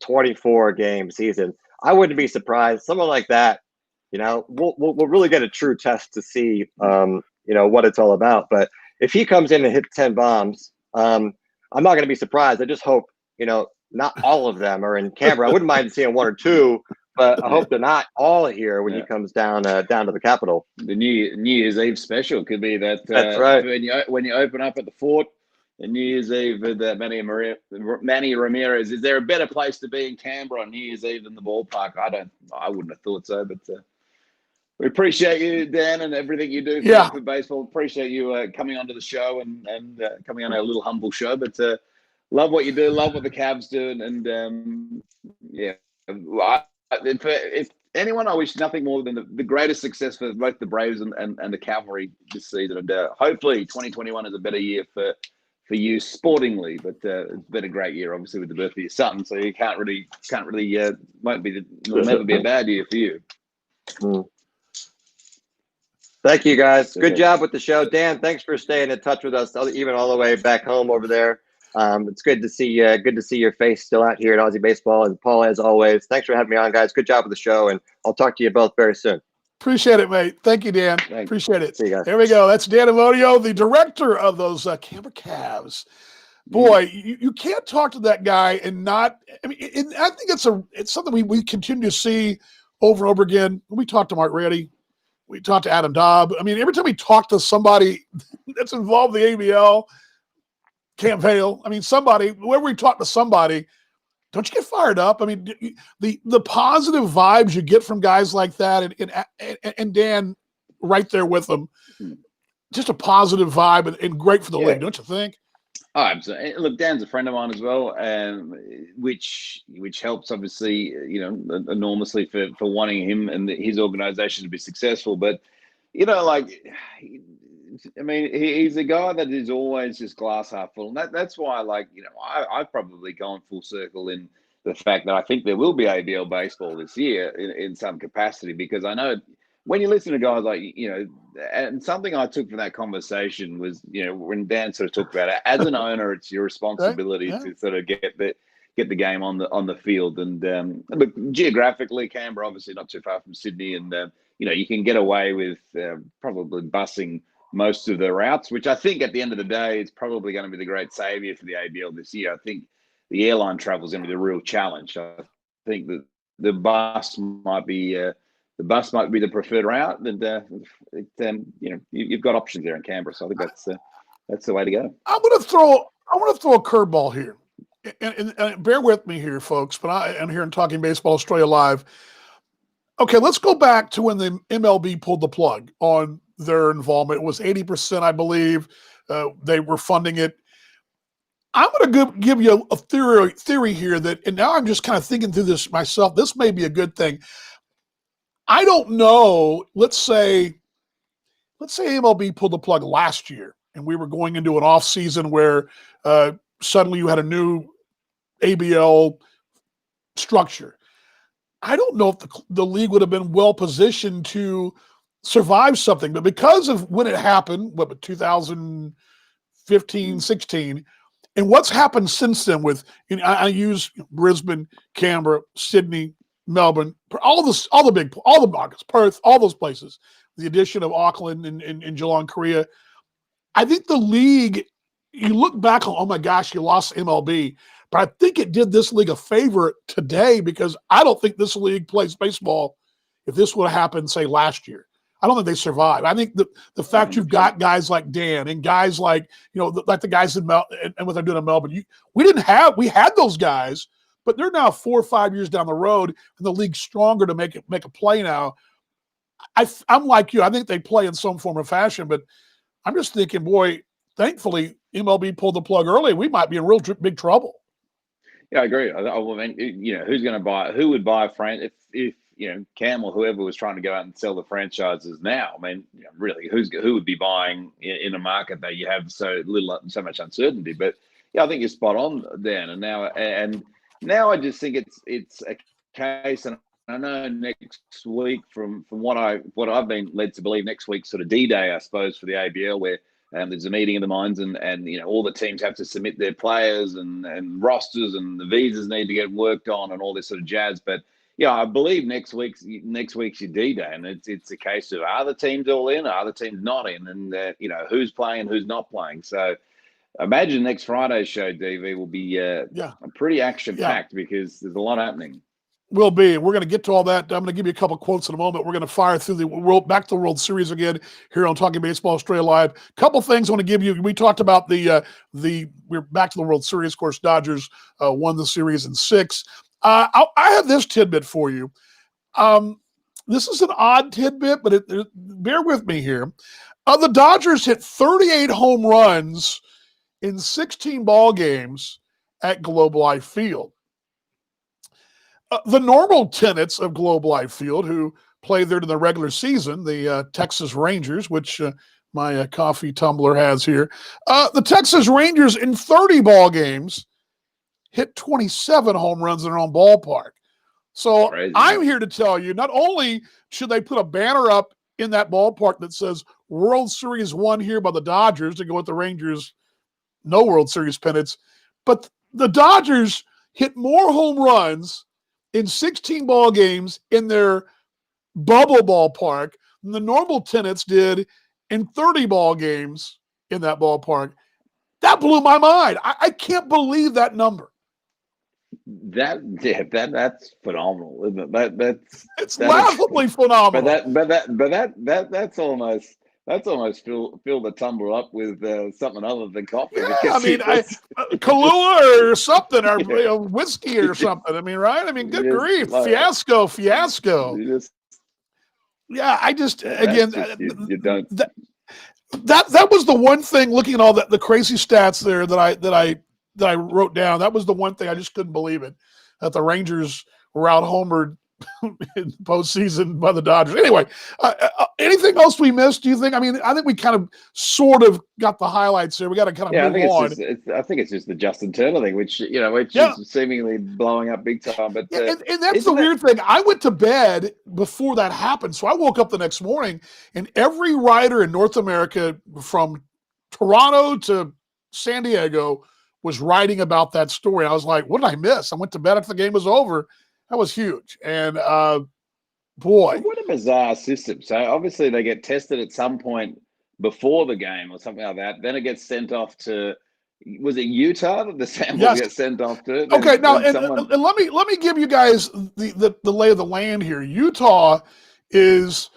24 game season. I wouldn't be surprised. Someone like that, we'll really get a true test to see what it's all about. But if he comes in and hits 10 bombs, I'm not going to be surprised. I just hope not all of them are in Canberra. I wouldn't mind seeing one or two, but I hope they're not all here when he comes down to the Capitol. The New Year's Eve special could be that. That's right. When you open up at the Fort, the New Year's Eve with Manny Ramirez. Is there a better place to be in Canberra on New Year's Eve than the ballpark? I wouldn't have thought so, but we appreciate you, Dan, and everything you do for baseball. Appreciate you coming onto the show and coming on our little humble show, but. Love what you do. Love what the Cavs do, and if anyone, I wish nothing more than the greatest success for both the Braves and the Cavalry this season. And hopefully, 2021 is a better year for you sportingly. But it's been a great year, obviously, with the birth of your son. So you can't really it'll never be a bad year for you. Thank you, guys. Good job with the show, Dan. Thanks for staying in touch with us, even all the way back home over there. It's good to see your face still out here at Aussie Baseball. And Paul, as always, thanks for having me on, guys. Good job with the show, and I'll talk to you both very soon. Appreciate it, mate. Thank you, Dan. Thanks. Appreciate it. See you guys. There we go. That's Dan Amodio, the director of those Canberra Cavs. Boy, you can't talk to that guy and not. I mean, I think it's something we continue to see over and over again. We talked to Mark Reddy. We talked to Adam Dobb. I mean, every time we talk to somebody that's involved in the ABL. Camp Hale. I mean, wherever we talk to somebody, don't you get fired up? I mean, the positive vibes you get from guys like that, and Dan right there with them, just a positive vibe and great for the league, don't you think? Oh, absolutely. Look, Dan's a friend of mine as well, which helps obviously, enormously for wanting him and his organization to be successful. But I mean, he's a guy that is always just glass half full. And that's why, I've probably gone full circle in the fact that I think there will be ABL baseball this year in some capacity, because I know when you listen to guys like, and something I took from that conversation was, when Dan sort of talked about it, as an owner, it's your responsibility to sort of get the game on the field. And look, geographically, Canberra, obviously not too far from Sydney, and, you can get away with probably busing most of the routes, which I think at the end of the day is probably going to be the great savior for the ABL this year. I think the airline travel is going to be the real challenge. I think that the bus might be the preferred route, and you've got options there in Canberra. So I think that's the way to go. I want to throw a curveball here, and bear with me here, folks. But I am here in Talking Baseball Australia Live. Okay, let's go back to when the MLB pulled the plug on their involvement. It was 80%, I believe. They were funding it. I'm going to give you a theory here and now I'm just kind of thinking through this myself. This may be a good thing. I don't know. Let's say MLB pulled the plug last year, and we were going into an off season where suddenly you had a new ABL structure. I don't know if the league would have been well positioned to survive something, but because of when it happened, 2015, 16, and what's happened since then with, I use Brisbane, Canberra, Sydney, Melbourne, all the markets, Perth, all those places, the addition of Auckland and Geelong, Korea. I think the league, you look back on, oh my gosh, you lost MLB. But I think it did this league a favor today, because I don't think this league plays baseball if this would have happened, say, last year. I don't think they survive. I think the fact you've got guys like Dan and guys like, like the guys in and what they're doing in Melbourne. We had those guys, but they're now 4 or 5 years down the road, and the league's stronger to make a play now. I'm like you. I think they play in some form or fashion, but I'm just thinking, boy, thankfully MLB pulled the plug early. We might be in real big trouble. Yeah, I agree. I mean, who's going to buy? Who would buy a franchise if Cam or whoever was trying to go out and sell the franchises now? I mean, really, who would be buying in a market that you have so much uncertainty? But yeah, I think you're spot on, Dan. And now I just think it's a case, and I know next week from what I've been led to believe, next week's sort of D-Day, I suppose, for the ABL, where there's a meeting of the minds, and all the teams have to submit their players and rosters, and the visas need to get worked on, and all this sort of jazz. But yeah, I believe next week's your D-Day, and it's a case of, are the teams all in, are the teams not in, and who's playing, who's not playing. So imagine next Friday's show, DV, will be pretty action-packed because there's a lot happening. Will be. We're going to get to all that. I'm going to give you a couple quotes in a moment. We're going to fire through back to the World Series again here on Talking Baseball Australia Live. Couple things I want to give you. We talked about we're back to the World Series. Of course, Dodgers won the series in 6. I have this tidbit for you. This is an odd tidbit, but bear with me here. The Dodgers hit 38 home runs in 16 ball games at Globe Life Field. The normal tenants of Globe Life Field, who play there in the regular season, the Texas Rangers, which my coffee tumbler has here, the Texas Rangers in 30 ball games hit 27 home runs in their own ballpark. So I'm here to tell you, not only should they put a banner up in that ballpark that says World Series won here by the Dodgers to go with the Rangers, no World Series pennants, but the Dodgers hit more home runs in 16 ball games in their bubble ballpark than the normal tenants did in 30 ball games in that ballpark. That blew my mind. I can't believe that number. That's phenomenal, isn't it? It's laughably phenomenal. But that's almost fill the tumbler up with something other than coffee. Yeah, I mean, Kahlua or something, or whiskey or something. I mean, right? I mean, good grief, fiasco. Yeah, I just again, you don't. That was the one thing. Looking at all the crazy stats there that I wrote down, that was the one thing I just couldn't believe it, that the Rangers were out homered in the postseason by the Dodgers. Anyway, anything else we missed, do you think? I mean, I think we kind of sort of got the highlights there. We got to kind of move on. I think it's just the Justin Turner thing, which is seemingly blowing up big time. But and that's the weird thing. I went to bed before that happened, so I woke up the next morning, and every writer in North America, from Toronto to San Diego, was writing about that story. I was like, what did I miss? I went to bed after the game was over. That was huge. And boy. What a bizarre system. So obviously they get tested at some point before the game or something like that. Then it gets sent off to, was it Utah that the samples get sent off to? Okay, now and let me give you guys the lay of the land here. Utah is,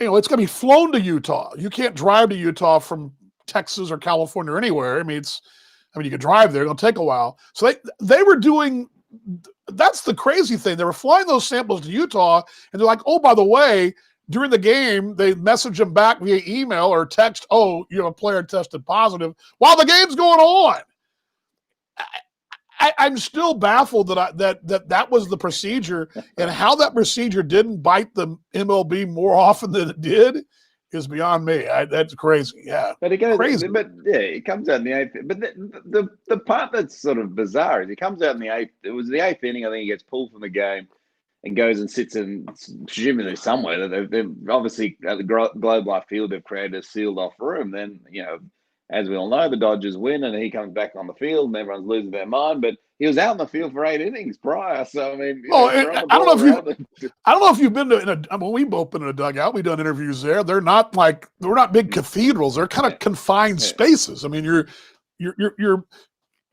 it's going to be flown to Utah. You can't drive to Utah from Texas or California or anywhere. I mean, you could drive there. It'll take a while. So they were doing. That's the crazy thing. They were flying those samples to Utah, and they're like, oh, by the way, during the game, they message them back via email or text, oh, a player tested positive while the game's going on. I'm still baffled that was the procedure, and how that procedure didn't bite the MLB more often than it did is beyond me. That's crazy. Yeah, but it goes crazy. But yeah, it comes out in the 8th. But the part that's sort of bizarre is it comes out in the 8th. It was the 8th inning. I think he gets pulled from the game and goes and sits in, presumably somewhere. They've obviously at the Globe Life Field, they've created a sealed off room. Then as we all know, the Dodgers win, and he comes back on the field, and everyone's losing their mind. But he was out in the field for 8 innings prior. So I mean, I don't know if you've been to. We've both been in a dugout. We've done interviews there. They're not big cathedrals. They're kind of confined spaces. I mean, you're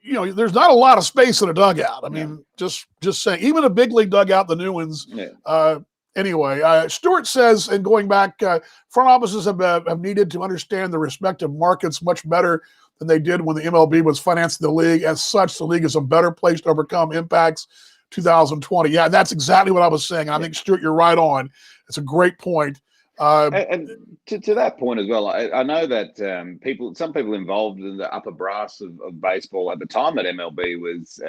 there's not a lot of space in a dugout. I mean, just saying. Even a big league dugout, the new ones. Yeah. Anyway, Stewart says, and going back, front offices have needed to understand the respective markets much better than they did when the MLB was financing the league. As such, the league is a better place to overcome impacts 2020. Yeah, that's exactly what I was saying. I think, Stuart, you're right on. It's a great point. And to that point as well, I know that some people involved in the upper brass of baseball at the time that MLB was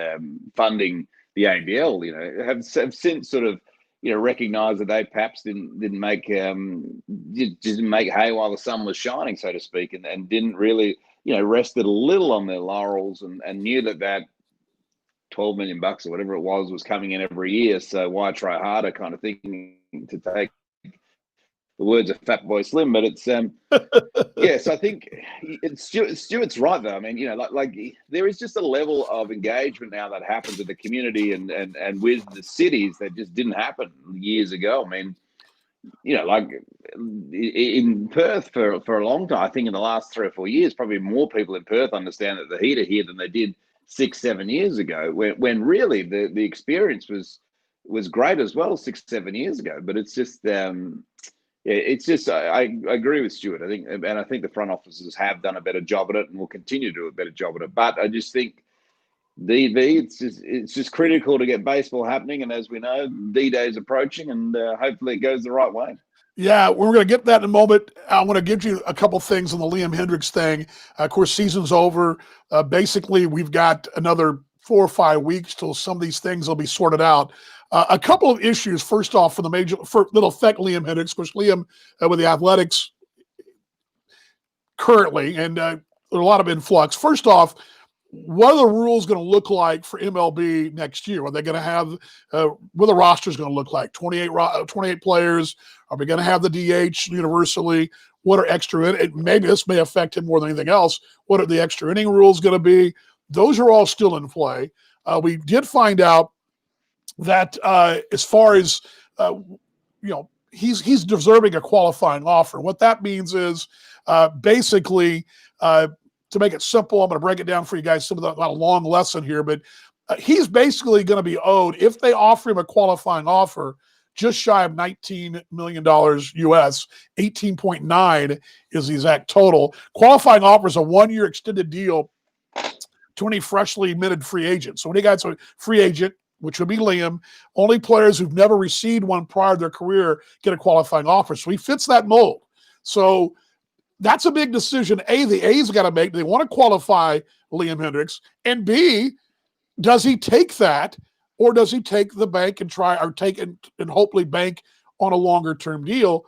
funding the ABL, have since sort of recognized that they perhaps didn't make didn't make hay while the sun was shining, so to speak, and didn't really rested a little on their laurels and knew that $12 million or whatever it was coming in every year. So why try harder, kind of thinking, to take the words of Fatboy Slim. But it's yes, I think Stuart's right though. I mean, like there is just a level of engagement now that happens with the community and with the cities that just didn't happen years ago. I mean, like in Perth for a long time, I think in the last 3 or 4 years, probably more people in Perth understand that the heat are here than they did 6-7 years ago, when really the experience was great as well 6-7 years ago. But it's just it's just I agree with Stuart. I think the front offices have done a better job at it and will continue to do a better job at it. But I just think it's just critical to get baseball happening. And as we know, D-Day is approaching, and hopefully it goes the right way. Yeah, we're going to get that in a moment. I want to give you a couple things on the Liam Hendriks thing. Of course, season's over. Basically, we've got another 4 or 5 weeks till some of these things will be sorted out. A couple of issues, first off, for the major that'll affect Liam Hendriks. Of course, Liam with the Athletics currently, and there's a lot of influx. First off, what are the rules going to look like for MLB next year? Are they going to have what the roster is going to look like? 28 players? Are we going to have the DH universally? What are extra? Maybe this may affect him more than anything else. What are the extra inning rules going to be? Those are all still in play. We did find out that as far as he's deserving a qualifying offer. What that means is basically. To make it simple, I'm going to break it down for you guys. Not a long lesson here, but he's basically going to be owed, if they offer him a qualifying offer, just shy of $19 million US. 18.9 is the exact total. Qualifying offer is a 1-year extended deal to any freshly admitted free agent. So when he gets a free agent, which would be Liam, only players who've never received one prior to their career get a qualifying offer. So he fits that mold. So that's a big decision. A, the A's got to make. Do they want to qualify Liam Hendriks? And B, does he take that, or does he take the bank and and hopefully bank on a longer-term deal?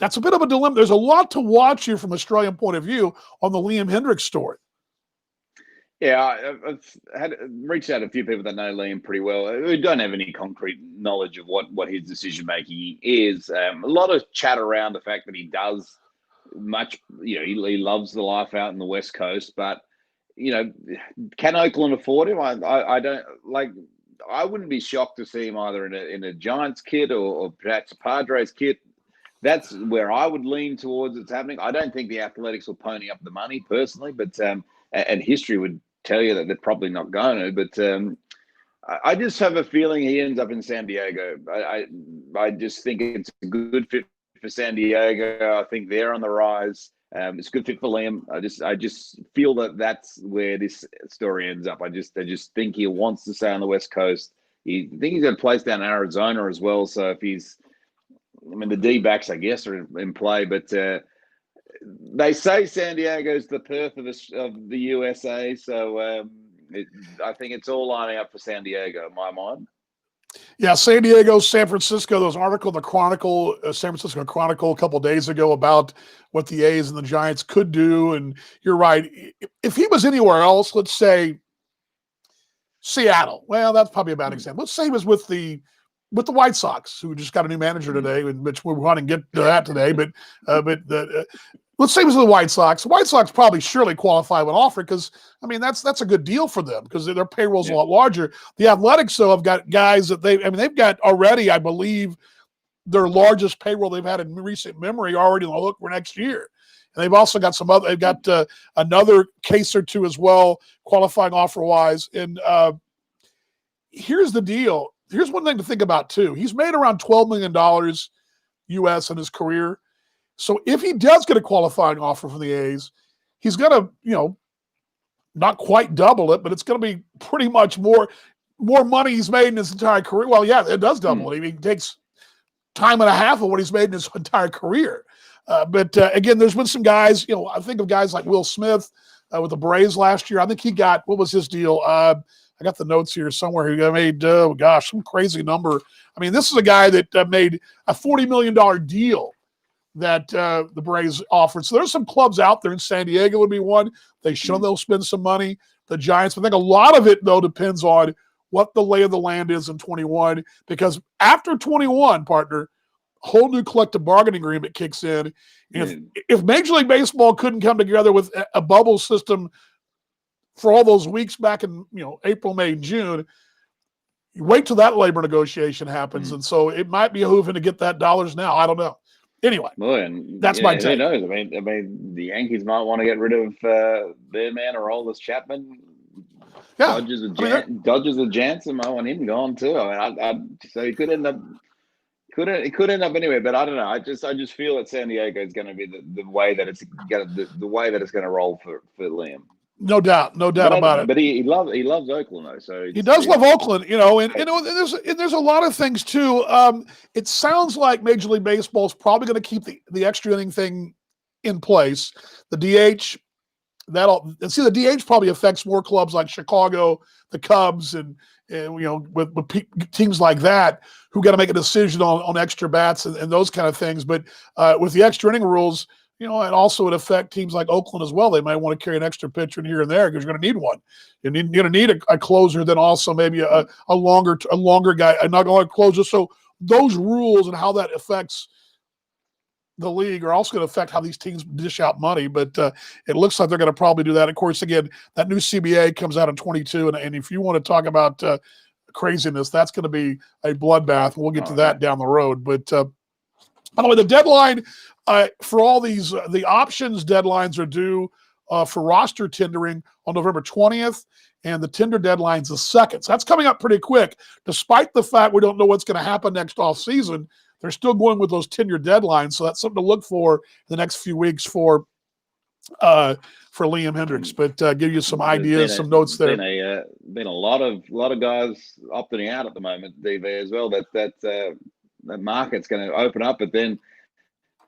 That's a bit of a dilemma. There's a lot to watch here from an Australian point of view on the Liam Hendriks story. Yeah, I've reached out to a few people that know Liam pretty well, who don't have any concrete knowledge of what his decision-making is. A lot of chat around the fact that he does much, he loves the life out in the West Coast, but can Oakland afford him? I don't like. I wouldn't be shocked to see him either in a Giants kit or perhaps a Padres kit. That's where I would lean towards it's happening. I don't think the Athletics will pony up the money personally, but and history would tell you that they're probably not going to. But I just have a feeling he ends up in San Diego. I just think it's a good fit for San Diego. I think they're on the rise. It's a good fit for Liam. I just feel that that's where this story ends up. I just think he wants to stay on the West Coast. I think he's got a place down in Arizona as well. So if the D-backs, I guess, are in play, but they say San Diego's the Perth of the USA. So I think it's all lining up for San Diego in my mind. Yeah, San Diego, San Francisco. There was an article in the Chronicle, San Francisco Chronicle, a couple of days ago about what the A's and the Giants could do. And you're right. If he was anywhere else, let's say Seattle. Well, that's probably a bad example. Let's say he was with the White Sox, who just got a new manager today, which we're going to get to that today. But let's say it was the White Sox. The White Sox probably surely qualify with an offer because, that's a good deal for them because their payroll's a lot larger. The Athletics, though, have got guys that they've got already, I believe, their largest payroll they've had in recent memory already on the hook for next year. And they've also got they've got another case or two as well, qualifying offer-wise. And here's the deal. Here's one thing to think about, too. He's made around $12 million U.S. in his career. So if he does get a qualifying offer from the A's, he's got to, not quite double it, but it's going to be pretty much more money he's made in his entire career. Well, yeah, it does double it. I mean, it takes time and a half of what he's made in his entire career. But again, there's been some guys, I think of guys like Will Smith with the Braves last year. I think he got, what was his deal? I got the notes here somewhere. He made, some crazy number. I mean, this is a guy that made a $40 million deal that the Braves offered. So there's some clubs out there, in San Diego would be one. They show they'll spend some money. The Giants, I think a lot of it, though, depends on what the lay of the land is in 21, because after 21, partner, a whole new collective bargaining agreement kicks in. And if Major League Baseball couldn't come together with a bubble system for all those weeks back in April, May, June, you wait till that labor negotiation happens. And so it might be behooving to get that dollars now. I don't know. Anyway, that's my take. Who knows? I mean, the Yankees might want to get rid of their man Aroldis Chapman. Yeah, Dodgers with Jansen might want him gone too. I mean, so he could end up. It could end up anywhere, but I don't know. I just feel that San Diego is going to be the way that it's going to roll for Liam. No doubt about it. But he loves Oakland though, so he does love Oakland, and there's a lot of things too. It sounds like Major League Baseball is probably going to keep the extra inning thing in place. The DH, the DH probably affects more clubs like Chicago, the Cubs, and with teams like that who got to make a decision on extra bats and those kind of things. But with the extra inning rules, and also it affect teams like Oakland as well. They might want to carry an extra pitcher in here and there because you're going to need one. You're going to need a closer, then also maybe a longer guy, a not only closer. So those rules and how that affects the league are also going to affect how these teams dish out money. But it looks like they're going to probably do that. Of course, again, that new CBA comes out in 22, and if you want to talk about craziness, that's going to be a bloodbath. We'll get to that down the road. But by the way, the deadline for all these, the options deadlines are due for roster tendering on November 20th, and the tender deadline's the 2nd. So that's coming up pretty quick. Despite the fact we don't know what's going to happen next offseason, they're still going with those tenure deadlines. So that's something to look for in the next few weeks for Liam Hendriks. But give you some ideas, some notes there. Been a lot of guys opting out at the moment, DV, as well. That market's going to open up, but then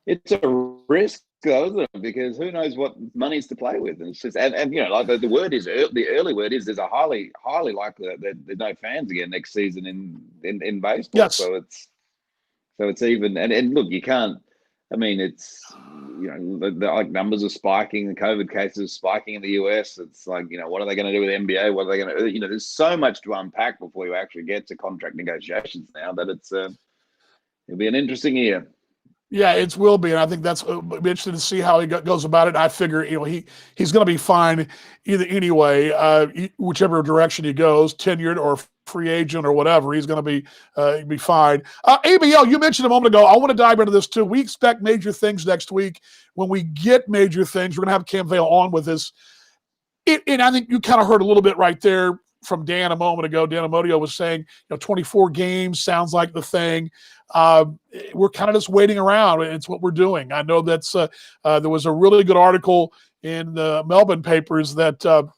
it's a risk, though, isn't it? Because who knows what money's to play with. And it's just, and like the word is, the early word is, there's a highly likely that there's no fans again next season in baseball. Yes. So it's even, and look, you can't. I mean, it's the numbers are spiking, the COVID cases are spiking in the US. It's like, what are they going to do with NBA? What are they going to? There's so much to unpack before you actually get to contract negotiations now that it'll be an interesting year. Yeah, it will be, and I think it'll be interesting to see how he goes about it. I figure, he's going to be fine anyway, whichever direction he goes, tenured or free agent or whatever. He's going to be fine. ABL, you mentioned a moment ago. I want to dive into this too. We expect major things next week. When we get major things, we're going to have Cam Vale on with us. And I think you kind of heard a little bit right there from Dan a moment ago. Dan Amodio was saying, 24 games sounds like the thing. We're kind of just waiting around. It's what we're doing. I know that's there was a really good article in the Melbourne papers that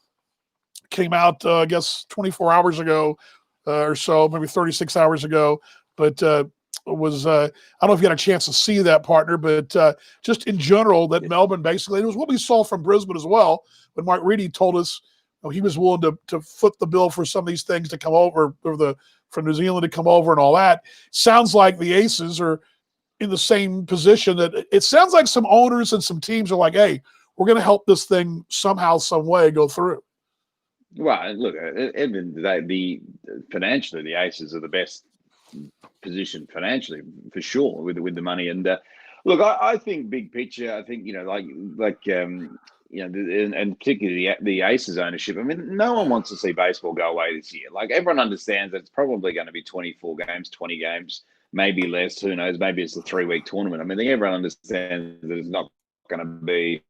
came out, I guess, 24 hours ago or so, maybe 36 hours ago. But it was, I don't know if you got a chance to see that, partner, but just in general, that Melbourne basically, it was what we saw from Brisbane as well, when Mark Reedy told us he was willing to foot the bill for some of these things to come over, from New Zealand to come over and all that. Sounds like the Aces are in the same position. That it sounds like some owners and some teams are like, hey, we're going to help this thing somehow, some way go through. Well, look, financially, the Aces are the best positioned financially for sure with the money. And look, I think big picture, I think, and particularly the Aces ownership. I mean, no one wants to see baseball go away this year. Like, everyone understands that it's probably going to be 24 games, 20 games, maybe less. Who knows? Maybe it's a 3-week tournament. I mean, I think everyone understands that it's not going to be.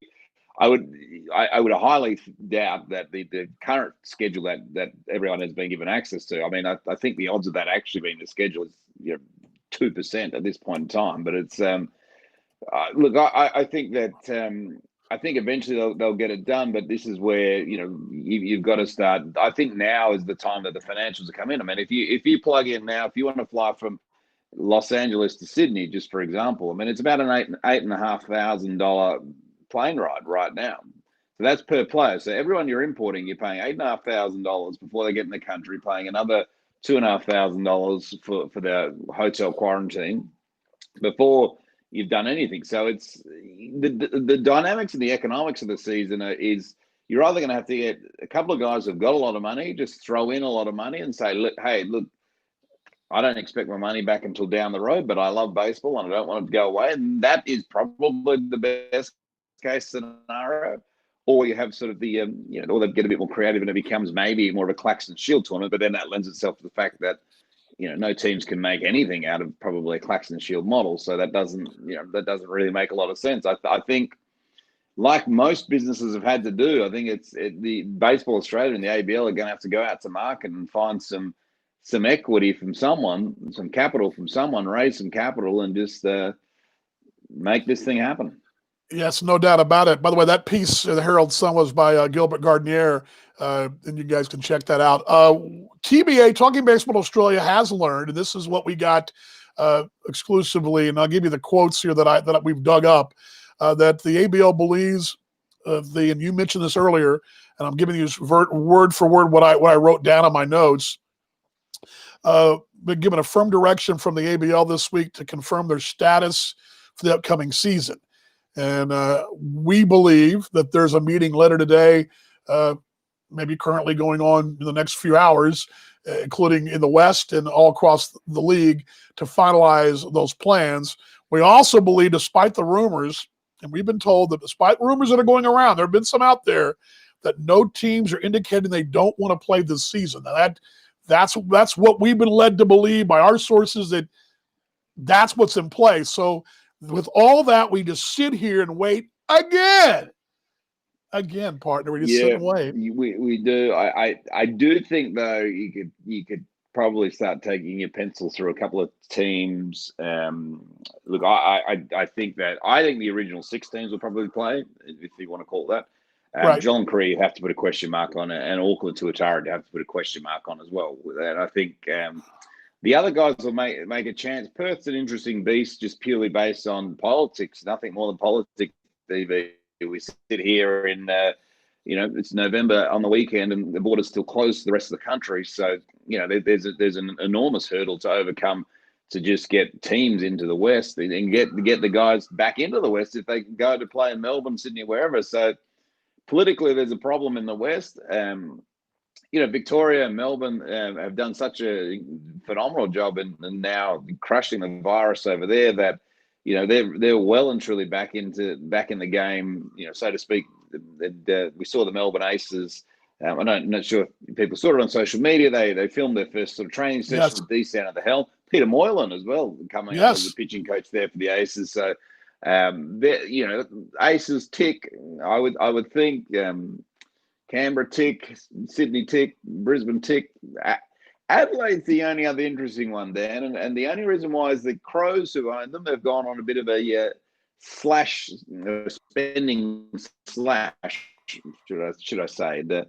I would highly doubt that the current schedule that everyone has been given access to. I mean, I think the odds of that actually being the schedule is 2% at this point in time. But it's look, I think that. I think eventually they'll get it done, but this is where you've got to start. I think now is the time that the financials are coming in. I mean, if you plug in now, if you want to fly from Los Angeles to Sydney, just for example, I mean, it's about an $8,500 plane ride right now. So that's per player. So everyone you're importing, you're paying $8,500 before they get in the country, paying another $2,500 for their hotel quarantine before you've done anything. So it's the dynamics and the economics of the season is you're either going to have to get a couple of guys who've got a lot of money, just throw in a lot of money and say, look, I don't expect my money back until down the road, but I love baseball and I don't want it to go away. And that is probably the best case scenario. Or you have sort of the, or they get a bit more creative and it becomes maybe more of a Claxton Shield tournament, but then that lends itself to the fact that, no teams can make anything out of probably a Claxton Shield model. So that doesn't really make a lot of sense. I think, like most businesses have had to do, I think the Baseball Australia and the ABL are going to have to go out to market and find some equity from someone, some capital from someone, raise some capital and just make this thing happen. Yes, no doubt about it. By the way, that piece in the Herald Sun was by Gilbert Gardner, and you guys can check that out. TBA, Talking Baseball Australia, has learned, and this is what we got exclusively, and I'll give you the quotes here that we've dug up, that the ABL believes, and you mentioned this earlier, and I'm giving you word for word what I wrote down on my notes. Been given a firm direction from the ABL this week to confirm their status for the upcoming season. And we believe that there's a meeting later today, maybe currently going on in the next few hours, including in the West and all across the league, to finalize those plans. We also believe, despite the rumors, and we've been told that despite rumors that are going around, there have been some out there, that no teams are indicating they don't want to play this season. Now that's what we've been led to believe by our sources, that's what's in place. So with all that, we just sit here and wait again, partner. We just sit and wait. We do. I do think though you could probably start taking your pencil through a couple of teams. Look, I think the original 6 teams will probably play, if you want to call it that. Right. John Cree, you have to put a question mark on it, and Auckland Tuatara, you have to put a question mark on as well. And I think the other guys will make a chance. Perth's an interesting beast, just purely based on politics. Nothing more than politics. We sit here in, it's November on the weekend, and the border's still closed to the rest of the country. So there's an enormous hurdle to overcome to just get teams into the West and get the guys back into the West if they can go to play in Melbourne, Sydney, wherever. So politically, there's a problem in the West. Victoria and Melbourne have done such a phenomenal job and now crushing the virus over there that they're well and truly back in the game, so to speak. We saw the Melbourne Aces. I'm not sure if people saw it on social media. They filmed their first sort of training session with Dee down at the helm. Peter Moylan as well coming up as the pitching coach there for the Aces. So Aces tick. I would think. Canberra tick, Sydney tick, Brisbane tick. Adelaide's the only other interesting one, Dan, and the only reason why is the Crows who own them have gone on a bit of a spending slash. Should I say they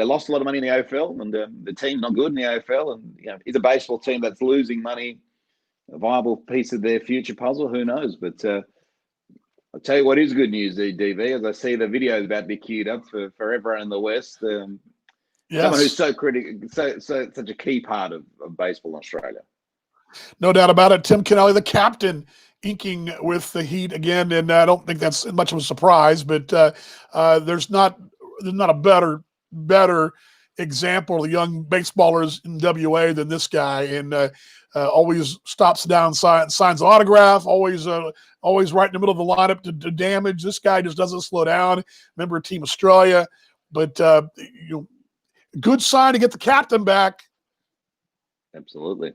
lost a lot of money in the AFL, and the team's not good in the AFL, and is a baseball team that's losing money a viable piece of their future puzzle? Who knows? But I'll tell you what is good news, DV, as I see the videos about to be queued up for everyone in the West. Someone who's so critical, such a key part of baseball in Australia. No doubt about it. Tim Kennelly, the captain, inking with the Heat again, and I don't think that's much of a surprise. But there's not a better example of young baseballers in WA than this guy, and always stops down, signs an autograph, always right in the middle of the lineup to damage. This guy just doesn't slow down. Member of Team Australia, but good sign to get the captain back. Absolutely.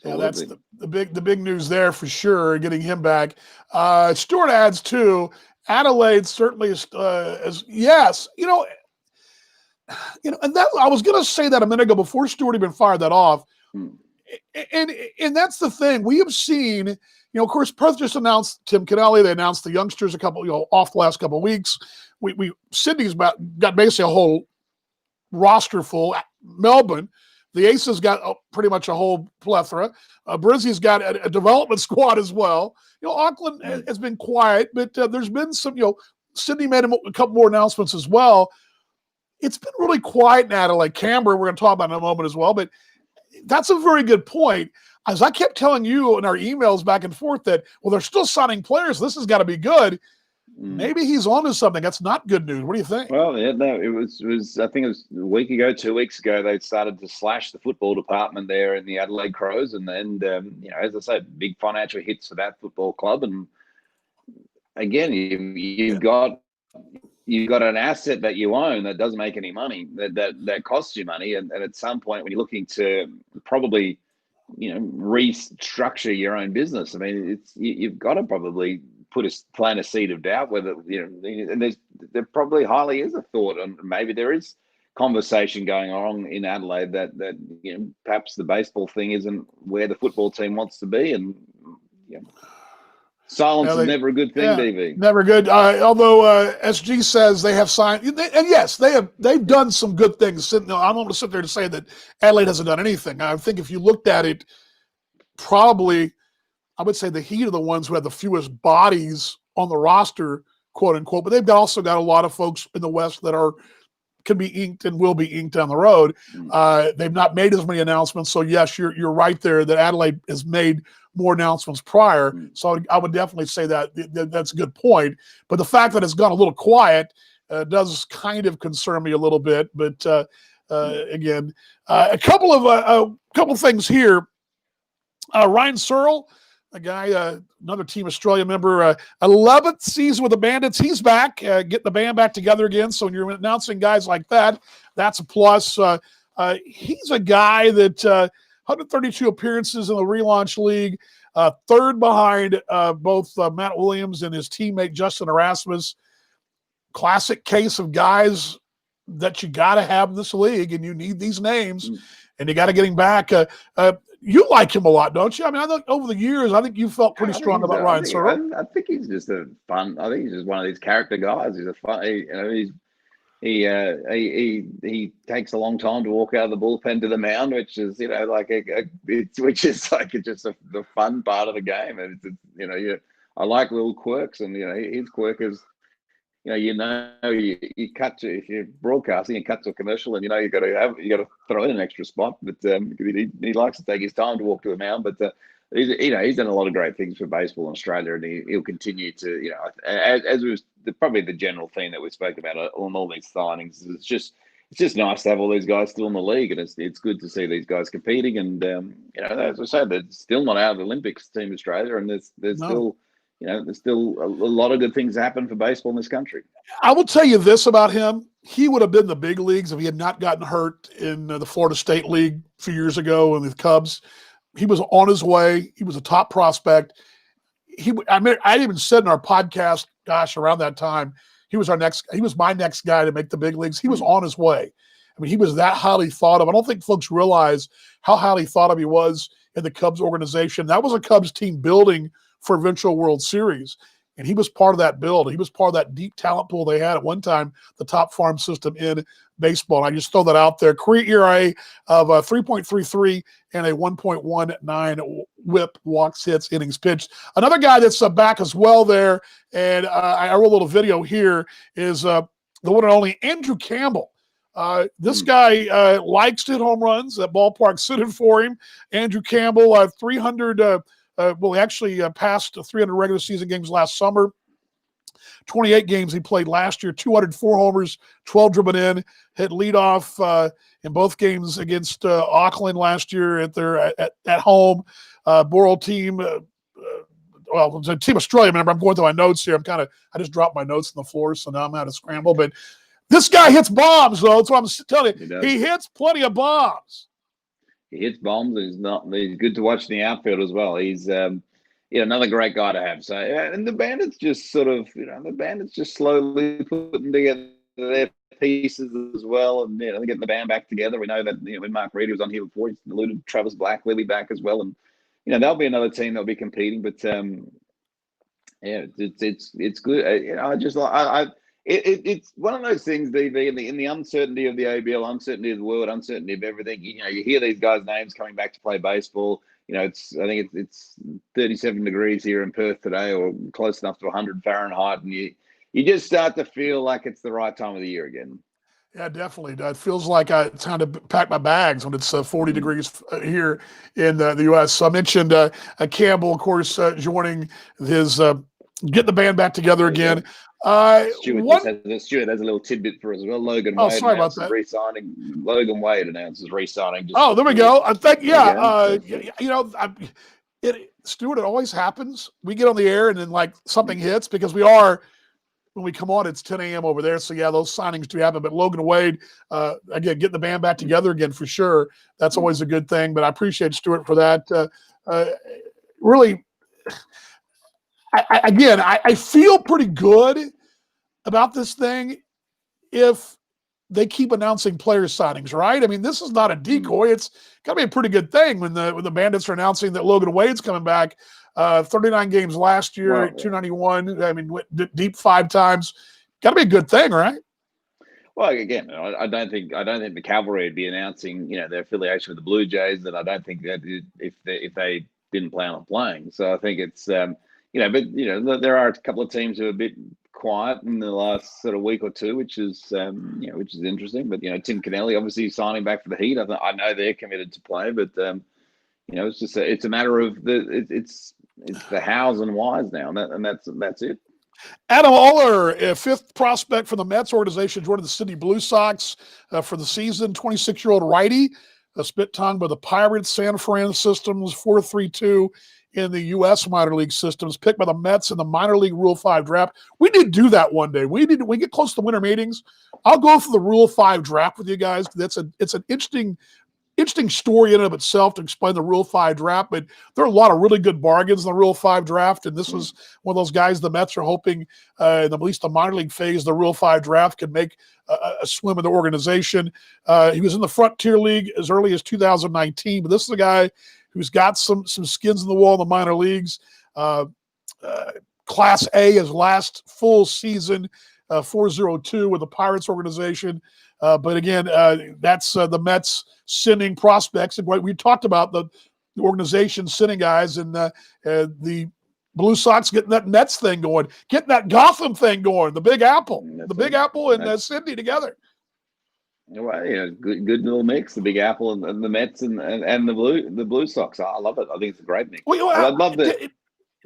Yeah, that's the big news there for sure, getting him back. Stuart adds too. Adelaide certainly is yes, and that I was going to say that a minute ago before Stuart even fired that off. And that's the thing. We have seen, Of course, Perth just announced Tim Kennelly. They announced the youngsters a couple, off the last couple of weeks. Sydney's got basically a whole roster full. Melbourne, the Aces got pretty much a whole plethora. Brizzy's got a development squad as well. Auckland has been quiet, but there's been some, Sydney made a couple more announcements as well. It's been really quiet in Adelaide. Canberra, we're going to talk about in a moment as well, but that's a very good point. As I kept telling you in our emails back and forth that, well, they're still signing players. This has got to be good. Maybe he's onto something. That's not good news. What do you think? Well, yeah, no, it was. I think it was a week ago, 2 weeks ago. They started to slash the football department there in the Adelaide Crows, and then as I said, big financial hits for that football club. And again, you've got an asset that you own that doesn't make any money, that costs you money, and at some point when you're looking to probably restructure your own business, I mean, you've got to probably plant a seed of doubt whether and there probably highly is a thought, and maybe there is conversation going on in Adelaide that perhaps the baseball thing isn't where the football team wants to be, and silence is never a good thing, DV. Never good. Although SG says they have signed, and yes, they've done some good things. I don't want to sit there to say that Adelaide hasn't done anything. I think if you looked at it, probably I would say the Heat are the ones who have the fewest bodies on the roster, quote unquote. But they've also got a lot of folks in the West that can be inked and will be inked down the road. They've not made as many announcements. So yes, you're right there that Adelaide has made more announcements prior. So I would definitely say that's a good point. But the fact that it's gone a little quiet does kind of concern me a little bit. But again, a couple of things here. Ryan Searle, a guy, another Team Australia member, 11th season with the Bandits. He's back, getting the band back together again. So when you're announcing guys like that, that's a plus. He's a guy that 132 appearances in the Relaunch League, third behind both Matt Williams and his teammate Justin Erasmus. Classic case of guys that you got to have in this league, and you need these names, and you got to get him back. You like him a lot, don't you? I mean, I think over the years, I think you felt pretty strong about Ryan Searle. I think he's just I think he's just one of these character guys. He's a fun. He takes a long time to walk out of the bullpen to the mound, which is just the fun part of the game. And I like little quirks, and his quirk is. You cut to, if you're broadcasting, you cut to a commercial, and you got to throw in an extra spot. But he likes to take his time to walk to the mound. But he's done a lot of great things for baseball in Australia, and he'll continue to. As was probably the general theme that we spoke about on all these signings. It's just nice to have all these guys still in the league, and it's good to see these guys competing. And as I said, they're still not out of the Olympics, Team Australia, and there's still. There's still a lot of good things happen for baseball in this country. I will tell you this about him. He would have been in the big leagues if he had not gotten hurt in the Florida State League a few years ago in the Cubs. He was on his way. He was a top prospect. I even said in our podcast, around that time, he was my next guy to make the big leagues. He was on his way. I mean, he was that highly thought of. I don't think folks realize how highly thought of he was in the Cubs organization. That was a Cubs team building for eventual World Series. And he was part of that build. He was part of that deep talent pool they had at one time, the top farm system in baseball. And I just throw that out there. Career ERA of 3.33 and a 1.19 whip, walks, hits, innings pitched. Another guy that's back as well there, and I wrote a little video here, is the one and only Andrew Campbell. This guy likes to hit home runs. That ballpark suited for him. Andrew Campbell, 300 he actually passed 300 regular season games last summer. 28 games he played last year, 204 homers, 12 driven in, hit leadoff in both games against Auckland last year at home. Borough team, it's a Team Australia. Remember, I'm going through my notes here. I just dropped my notes on the floor, so now I'm out of scramble. But this guy hits bombs, though. That's what I'm telling you. He hits plenty of bombs. He hits bombs. He's good to watch in the outfield as well. He's another great guy to have. So and the Bandits just slowly putting together their pieces as well, and they're getting the band back together. We know that when Mark Reedy was on here before, he alluded Travis Black will be back as well, and There'll be another team that'll be competing, but yeah, it's good. It's one of those things, DV, in the uncertainty of the ABL, uncertainty of the world, uncertainty of everything. You hear these guys' names coming back to play baseball. I think it's 37 degrees here in Perth today, or close enough to 100 Fahrenheit, and you just start to feel like it's the right time of the year again. Yeah, definitely. It feels like it's time to pack my bags when it's 40 degrees here in the U.S. So I mentioned Campbell, of course, joining his get the band back together again. Stuart has a little tidbit for us as well. Logan Wade sorry about that. Re-signing. Logan Wade announces re-signing. There we go. I think, Stuart, it always happens. We get on the air and then like something hits because when we come on, it's 10 a.m. over there. So, yeah, those signings do happen. But Logan Wade, again, getting the band back together again for sure. That's always a good thing. But I appreciate Stuart for that. Really, I feel pretty good about this thing if they keep announcing player signings, right? I mean, this is not a decoy. It's got to be a pretty good thing when the Bandits are announcing that Logan Wade's coming back. 39 games last year, 291. I mean, went deep 5 times. Got to be a good thing, right? Well, again, I don't think the Cavalry would be announcing, their affiliation with the Blue Jays. And I don't think that if they didn't plan on playing. So I think it's, but there are a couple of teams who are a bit quiet in the last sort of week or two, which is interesting. But Tim Kennelly obviously signing back for the Heat. I know they're committed to play, but it's just it's a matter of it's the hows and whys now, and that's it. Adam Oller, a 5th prospect from the Mets organization, joined the Sydney Blue Sox for the season. 26-year-old righty, spit tongue by the Pirates, San Fran systems, 4.32 in the U.S. minor league systems, picked by the Mets in the minor league Rule 5 draft. We need to do that one day. We get close to the winter meetings. I'll go for the Rule 5 draft with you guys. It's an interesting story in and of itself to explain the Rule 5 draft, but there are a lot of really good bargains in the Rule 5 draft, and this was one of those guys the Mets are hoping in at least the minor league phase, the Rule 5 draft can make a swim in the organization. He was in the Frontier League as early as 2019, but this is a guy who's got some skins in the wall in the minor leagues. Class A, his last full season, 4.02 with the Pirates organization. But again, that's the Mets sending prospects. And we talked about the organization sending guys, and the Blue Sox getting that Mets thing going, getting that Gotham thing going, the Big Apple, Apple and Sydney together. Well, good little mix, the Big Apple and the Mets and the Blue Sox. I love it. I think it's a great mix. I'd love that.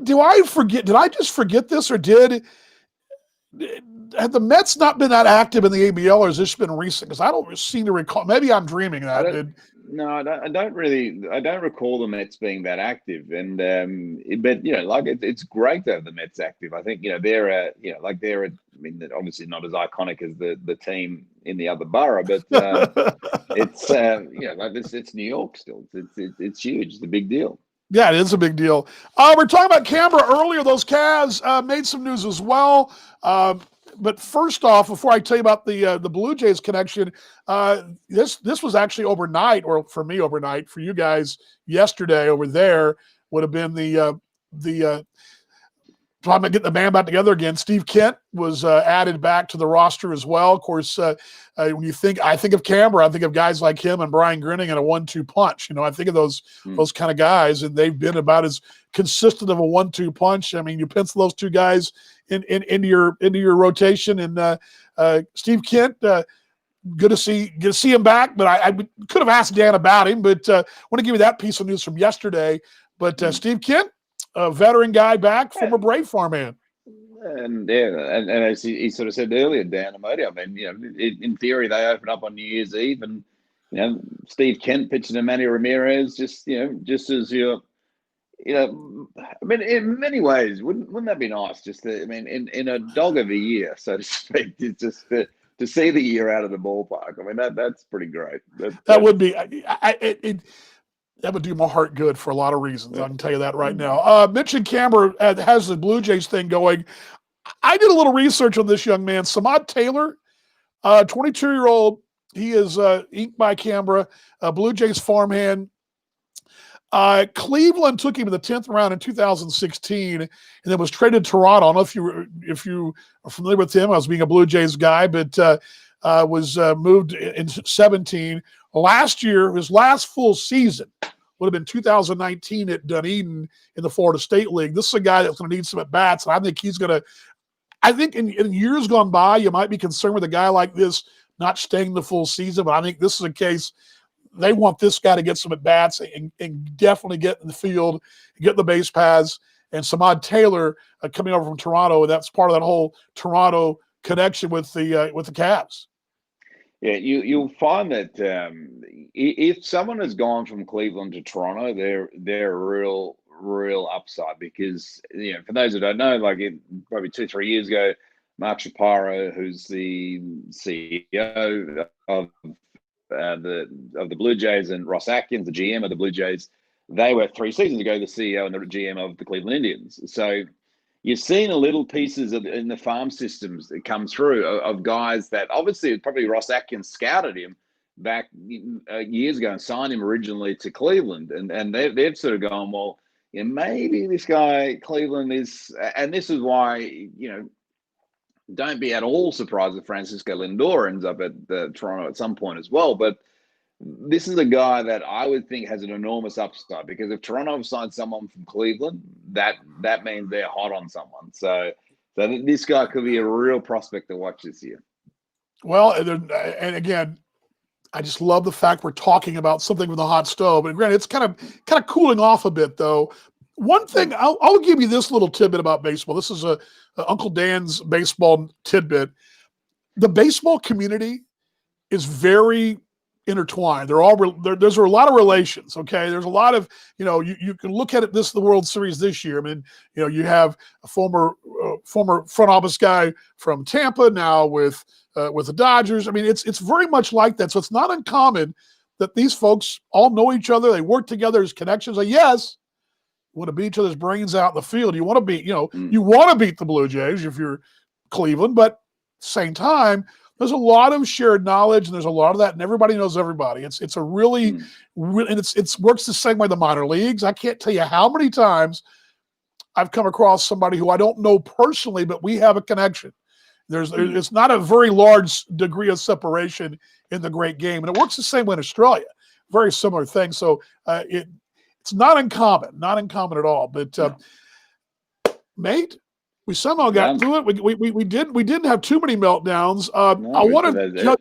Do I forget? Did I just forget this, or have the Mets not been that active in the ABL, or has this been recent? Because I don't seem to recall. Maybe I'm dreaming that. I don't recall the Mets being that active. And but it's great to have the Mets active. I think they're obviously not as iconic as the team in the other borough, but it's it's New York still. It's huge. It's a big deal. Yeah, it is a big deal. We're talking about Canberra earlier. Those Cavs made some news as well. But first off, before I tell you about the Blue Jays connection, this was actually overnight, or for me overnight. For you guys, yesterday over there would have been the trying to get the band back together again. Steve Kent was added back to the roster as well. Of course, when I think of Canberra, I think of guys like him and Brian Grinning and a 1-2 punch. I think of those kind of guys, and they've been about as consistent of a 1-2 punch. I mean, you pencil those two guys into your rotation, and Steve Kent. Good to see him back, but I could have asked Dan about him. But I want to give you that piece of news from yesterday. But Steve Kent, a veteran guy back, former Brave Farm man. And as he sort of said earlier, Dan Amodio, I mean, in theory, they open up on New Year's Eve, and Steve Kent pitching to Manny Ramirez, just as I mean, in many ways, wouldn't that be nice? In a dog of a year, so to speak, it's just to see the year out of the ballpark. I mean, that's pretty great. That would be. That would do my heart good for a lot of reasons. I can tell you that right now. Mentioned Canberra has the Blue Jays thing going. I did a little research on this young man, Samad Taylor, 22-year-old. He is inked by Canberra, Blue Jays farmhand. Cleveland took him in the 10th round in 2016, and then was traded to Toronto. I don't know if you are familiar with him. I was being a Blue Jays guy, but was moved in 17. Last year, his last full season would have been 2019 at Dunedin in the Florida State League. This is a guy that's going to need some at-bats, and I think he's going to – I think in years gone by, you might be concerned with a guy like this not staying the full season, but I think this is a case – they want this guy to get some at-bats and definitely get in the field, get the base paths. And Samad Taylor coming over from Toronto, that's part of that whole Toronto connection with the Cavs. Yeah, you'll find that if someone has gone from Cleveland to Toronto, they're a real upside, because for those who don't know, like probably 2-3 years ago, Mark Shapiro, who's the CEO of the Blue Jays, and Ross Atkins, the GM of the Blue Jays, they were 3 seasons ago the CEO and the GM of the Cleveland Indians. So you've seen a little pieces in the farm systems that come through of guys that obviously probably Ross Atkins scouted him back years ago and signed him originally to Cleveland, and they've sort of gone, well, maybe this guy Cleveland is, and this is why don't be at all surprised if Francisco Lindor ends up at Toronto at some point as well. But this is a guy that I would think has an enormous upside, because if Toronto have signed someone from Cleveland, that means they're hot on someone. So this guy could be a real prospect to watch this year. Well, and again, I just love the fact we're talking about something with a hot stove. And granted, it's kind of cooling off a bit, though. One thing, I'll give you this little tidbit about baseball. This is Uncle Dan's baseball tidbit. The baseball community is very intertwined. There's a lot of relations. Okay, there's a lot of you can look at it. The World Series this year. I mean, you have a former front office guy from Tampa now with the Dodgers. I mean, it's very much like that. So it's not uncommon that these folks all know each other. They work together. There's connections. Yes. Want to beat each other's brains out in the field. You want to beat, you want to beat the Blue Jays if you're Cleveland, but at the same time, there's a lot of shared knowledge, and there's a lot of that, and everybody knows everybody. It's a really, and it's works the same way the minor leagues. I can't tell you how many times I've come across somebody who I don't know personally, but we have a connection. It's not a very large degree of separation in the great game, and it works the same way in Australia. Very similar thing. So it's not uncommon at all. But mate, we somehow got through it. We didn't have too many meltdowns. I want to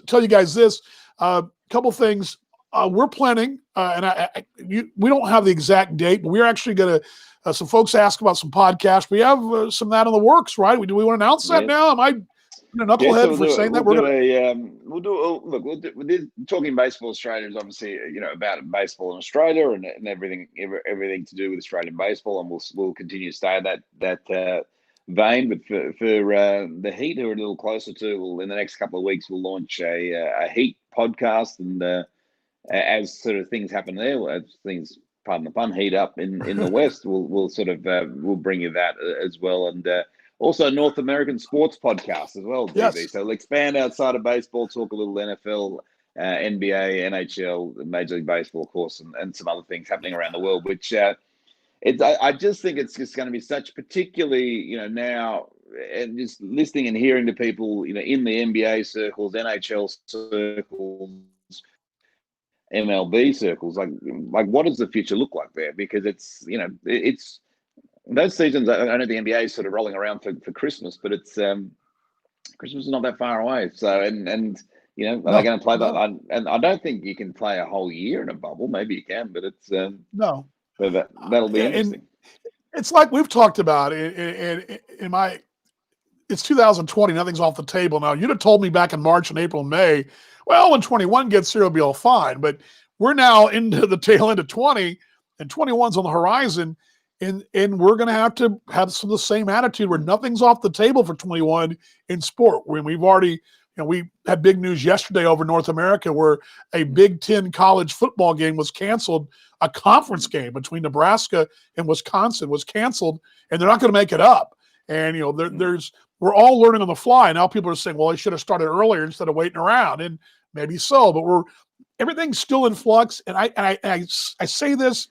tell you guys this. Couple things. We're planning, and we don't have the exact date, but we're actually going to. Some folks ask about some podcasts. We have some of that in the works, right? Do we want to announce that now? Am I a knucklehead for saying that? We're talking baseball Australia is obviously about baseball in Australia and everything to do with Australian baseball, and we'll continue to stay in that vein. But for the Heat, who are a little closer to, in the next couple of weeks we'll launch a Heat podcast, and as sort of things happen there, as things, pardon the pun, heat up in the West, we'll bring you that as well, and. Also, North American sports podcast as well, DB. Yes. So we'll expand outside of baseball, talk a little NFL, NBA, NHL, Major League Baseball, of course, and some other things happening around the world, which I just think it's just going to be such, particularly, now, and just listening and hearing to people, in the NBA circles, NHL circles, MLB circles, like what does the future look like there? Because it's those seasons, I know the NBA is sort of rolling around for Christmas, but it's Christmas is not that far away. So, and are they going to play that? And I don't think you can play a whole year in a bubble. Maybe you can, but it's no. But that'll be interesting. It's like we've talked about it's 2020. Nothing's off the table now. You'd have told me back in March and April and May, well, when 21 gets here, it'll be all fine. But we're now into the tail end of 20, and 21's on the horizon. And we're going to have some of the same attitude where nothing's off the table for 21 in sport. When we've already, we had big news yesterday over North America where a Big Ten college football game was canceled. A conference game between Nebraska and Wisconsin was canceled, and they're not going to make it up. And, we're all learning on the fly. Now people are saying, well, they should have started earlier instead of waiting around. And maybe so, but everything's still in flux. And I say this,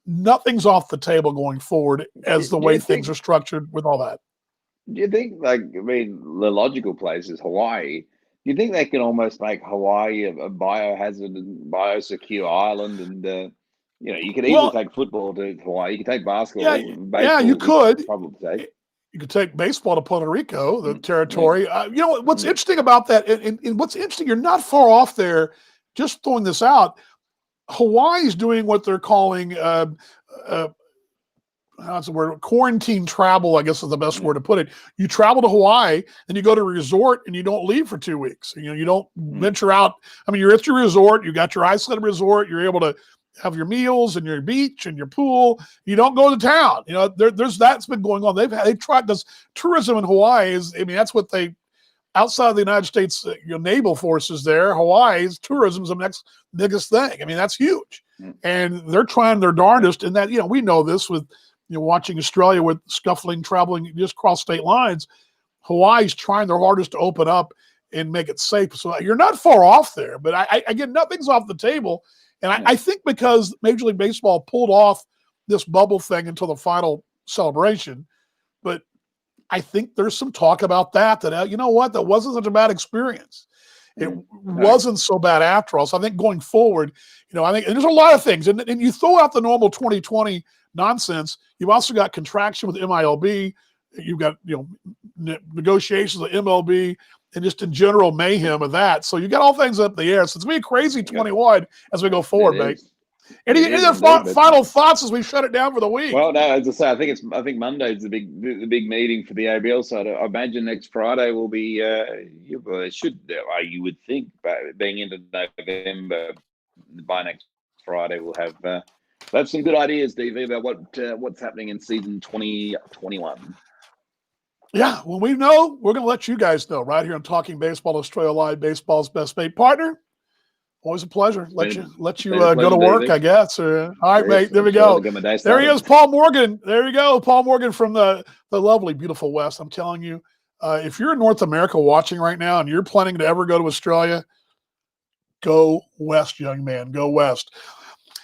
nothing's off the table going forward as the way things are structured with all that. Do you think, like, I mean, the logical place is Hawaii. Do you think they can almost make Hawaii a biohazard and biosecure island? And, you could easily take football to Hawaii. You could take basketball. Yeah, you could. Probably. You could take baseball to Puerto Rico, the territory. What's interesting about that, and what's interesting, you're not far off there. Just throwing this out, Hawaii's doing what they're calling how's the word? Quarantine travel, I guess is the best word to put it. You travel to Hawaii and you go to a resort and you don't leave for 2 weeks. You don't venture out. I mean, you're at your resort, you got your isolated resort, you're able to have your meals and your beach and your pool. You don't go to town. There's that's been going on. They've tried this tourism in Hawaii that's what they, outside of the United States, naval forces there, Hawaii's tourism is the next biggest thing. I mean, that's huge. And they're trying their darndest. And that, we know this with, watching Australia with scuffling, traveling just across state lines. Hawaii's trying their hardest to open up and make it safe. So you're not far off there. But again, nothing's off the table. And I think because Major League Baseball pulled off this bubble thing until the final celebration, but I think there's some talk about that that wasn't such a bad experience. It wasn't so bad after all. So I think going forward, I think and there's a lot of things. And you throw out the normal 2020 nonsense. You've also got contraction with MILB. You've got, negotiations with MLB and just in general mayhem of that. So you got all things up the air. So it's going to be a crazy 21 as we go forward, mate. Any other final thoughts as we shut it down for the week? Well, no, as I say, I think Monday's the big meeting for the ABL side. I imagine next Friday will be. You would think, being into November, by next Friday we'll have some good ideas, DV, about what's happening in season 2021. Yeah, when we know, we're going to let you guys know right here on Talking Baseball Australia Live, baseball's best mate partner. Always a pleasure. Let you go to work, I guess. All right, mate. There we go. There he is, Paul Morgan. There you go, Paul Morgan from the lovely, beautiful West. I'm telling you, if you're in North America watching right now and you're planning to ever go to Australia, go West, young man. Go West.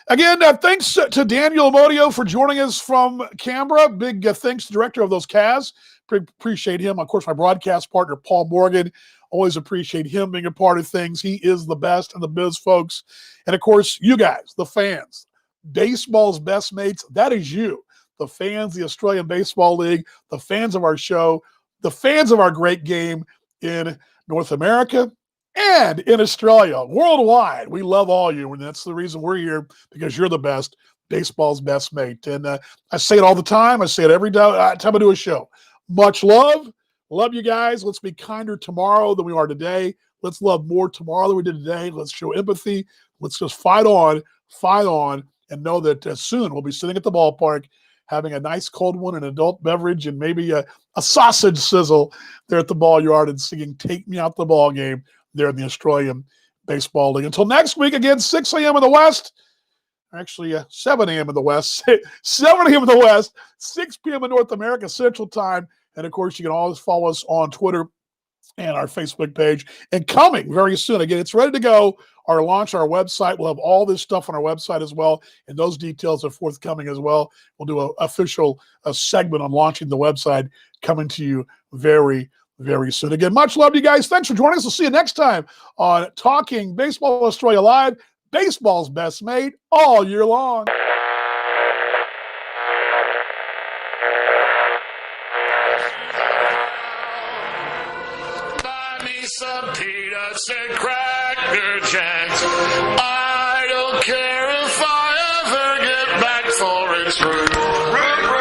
Again, thanks to Daniel Amodio for joining us from Canberra. Big thanks to the director of those Cavs. Appreciate him. Of course, my broadcast partner, Paul Morgan. Always appreciate him being a part of things. He is the best in the biz, folks. And, of course, you guys, the fans, baseball's best mates, that is you. The fans, the Australian Baseball League, the fans of our show, the fans of our great game in North America and in Australia, worldwide. We love all you, and that's the reason we're here, because you're the best, baseball's best mate. And I say it all the time. I say it every time I do a show. Much love. Love you guys. Let's be kinder tomorrow than we are today. Let's love more tomorrow than we did today. Let's show empathy. Let's just fight on, and know that soon we'll be sitting at the ballpark having a nice cold one, an adult beverage, and maybe a sausage sizzle there at the ball yard and singing Take Me Out the Ball Game there in the Australian Baseball League. Until next week, again, 6 a.m. in the West. Actually, 7 a.m. in the West. 7 a.m. in the West, 6 p.m. in North America Central Time. And, of course, you can always follow us on Twitter and our Facebook page. And coming very soon, again, it's ready to go. Our launch, our website. We'll have all this stuff on our website as well. And those details are forthcoming as well. We'll do an official segment on launching the website coming to you very, very soon. Again, much love to you guys. Thanks for joining us. We'll see you next time on Talking Baseball Australia Live, baseball's best mate all year long. Some peanuts and cracker jacks. I don't care if I ever get back for it's rude.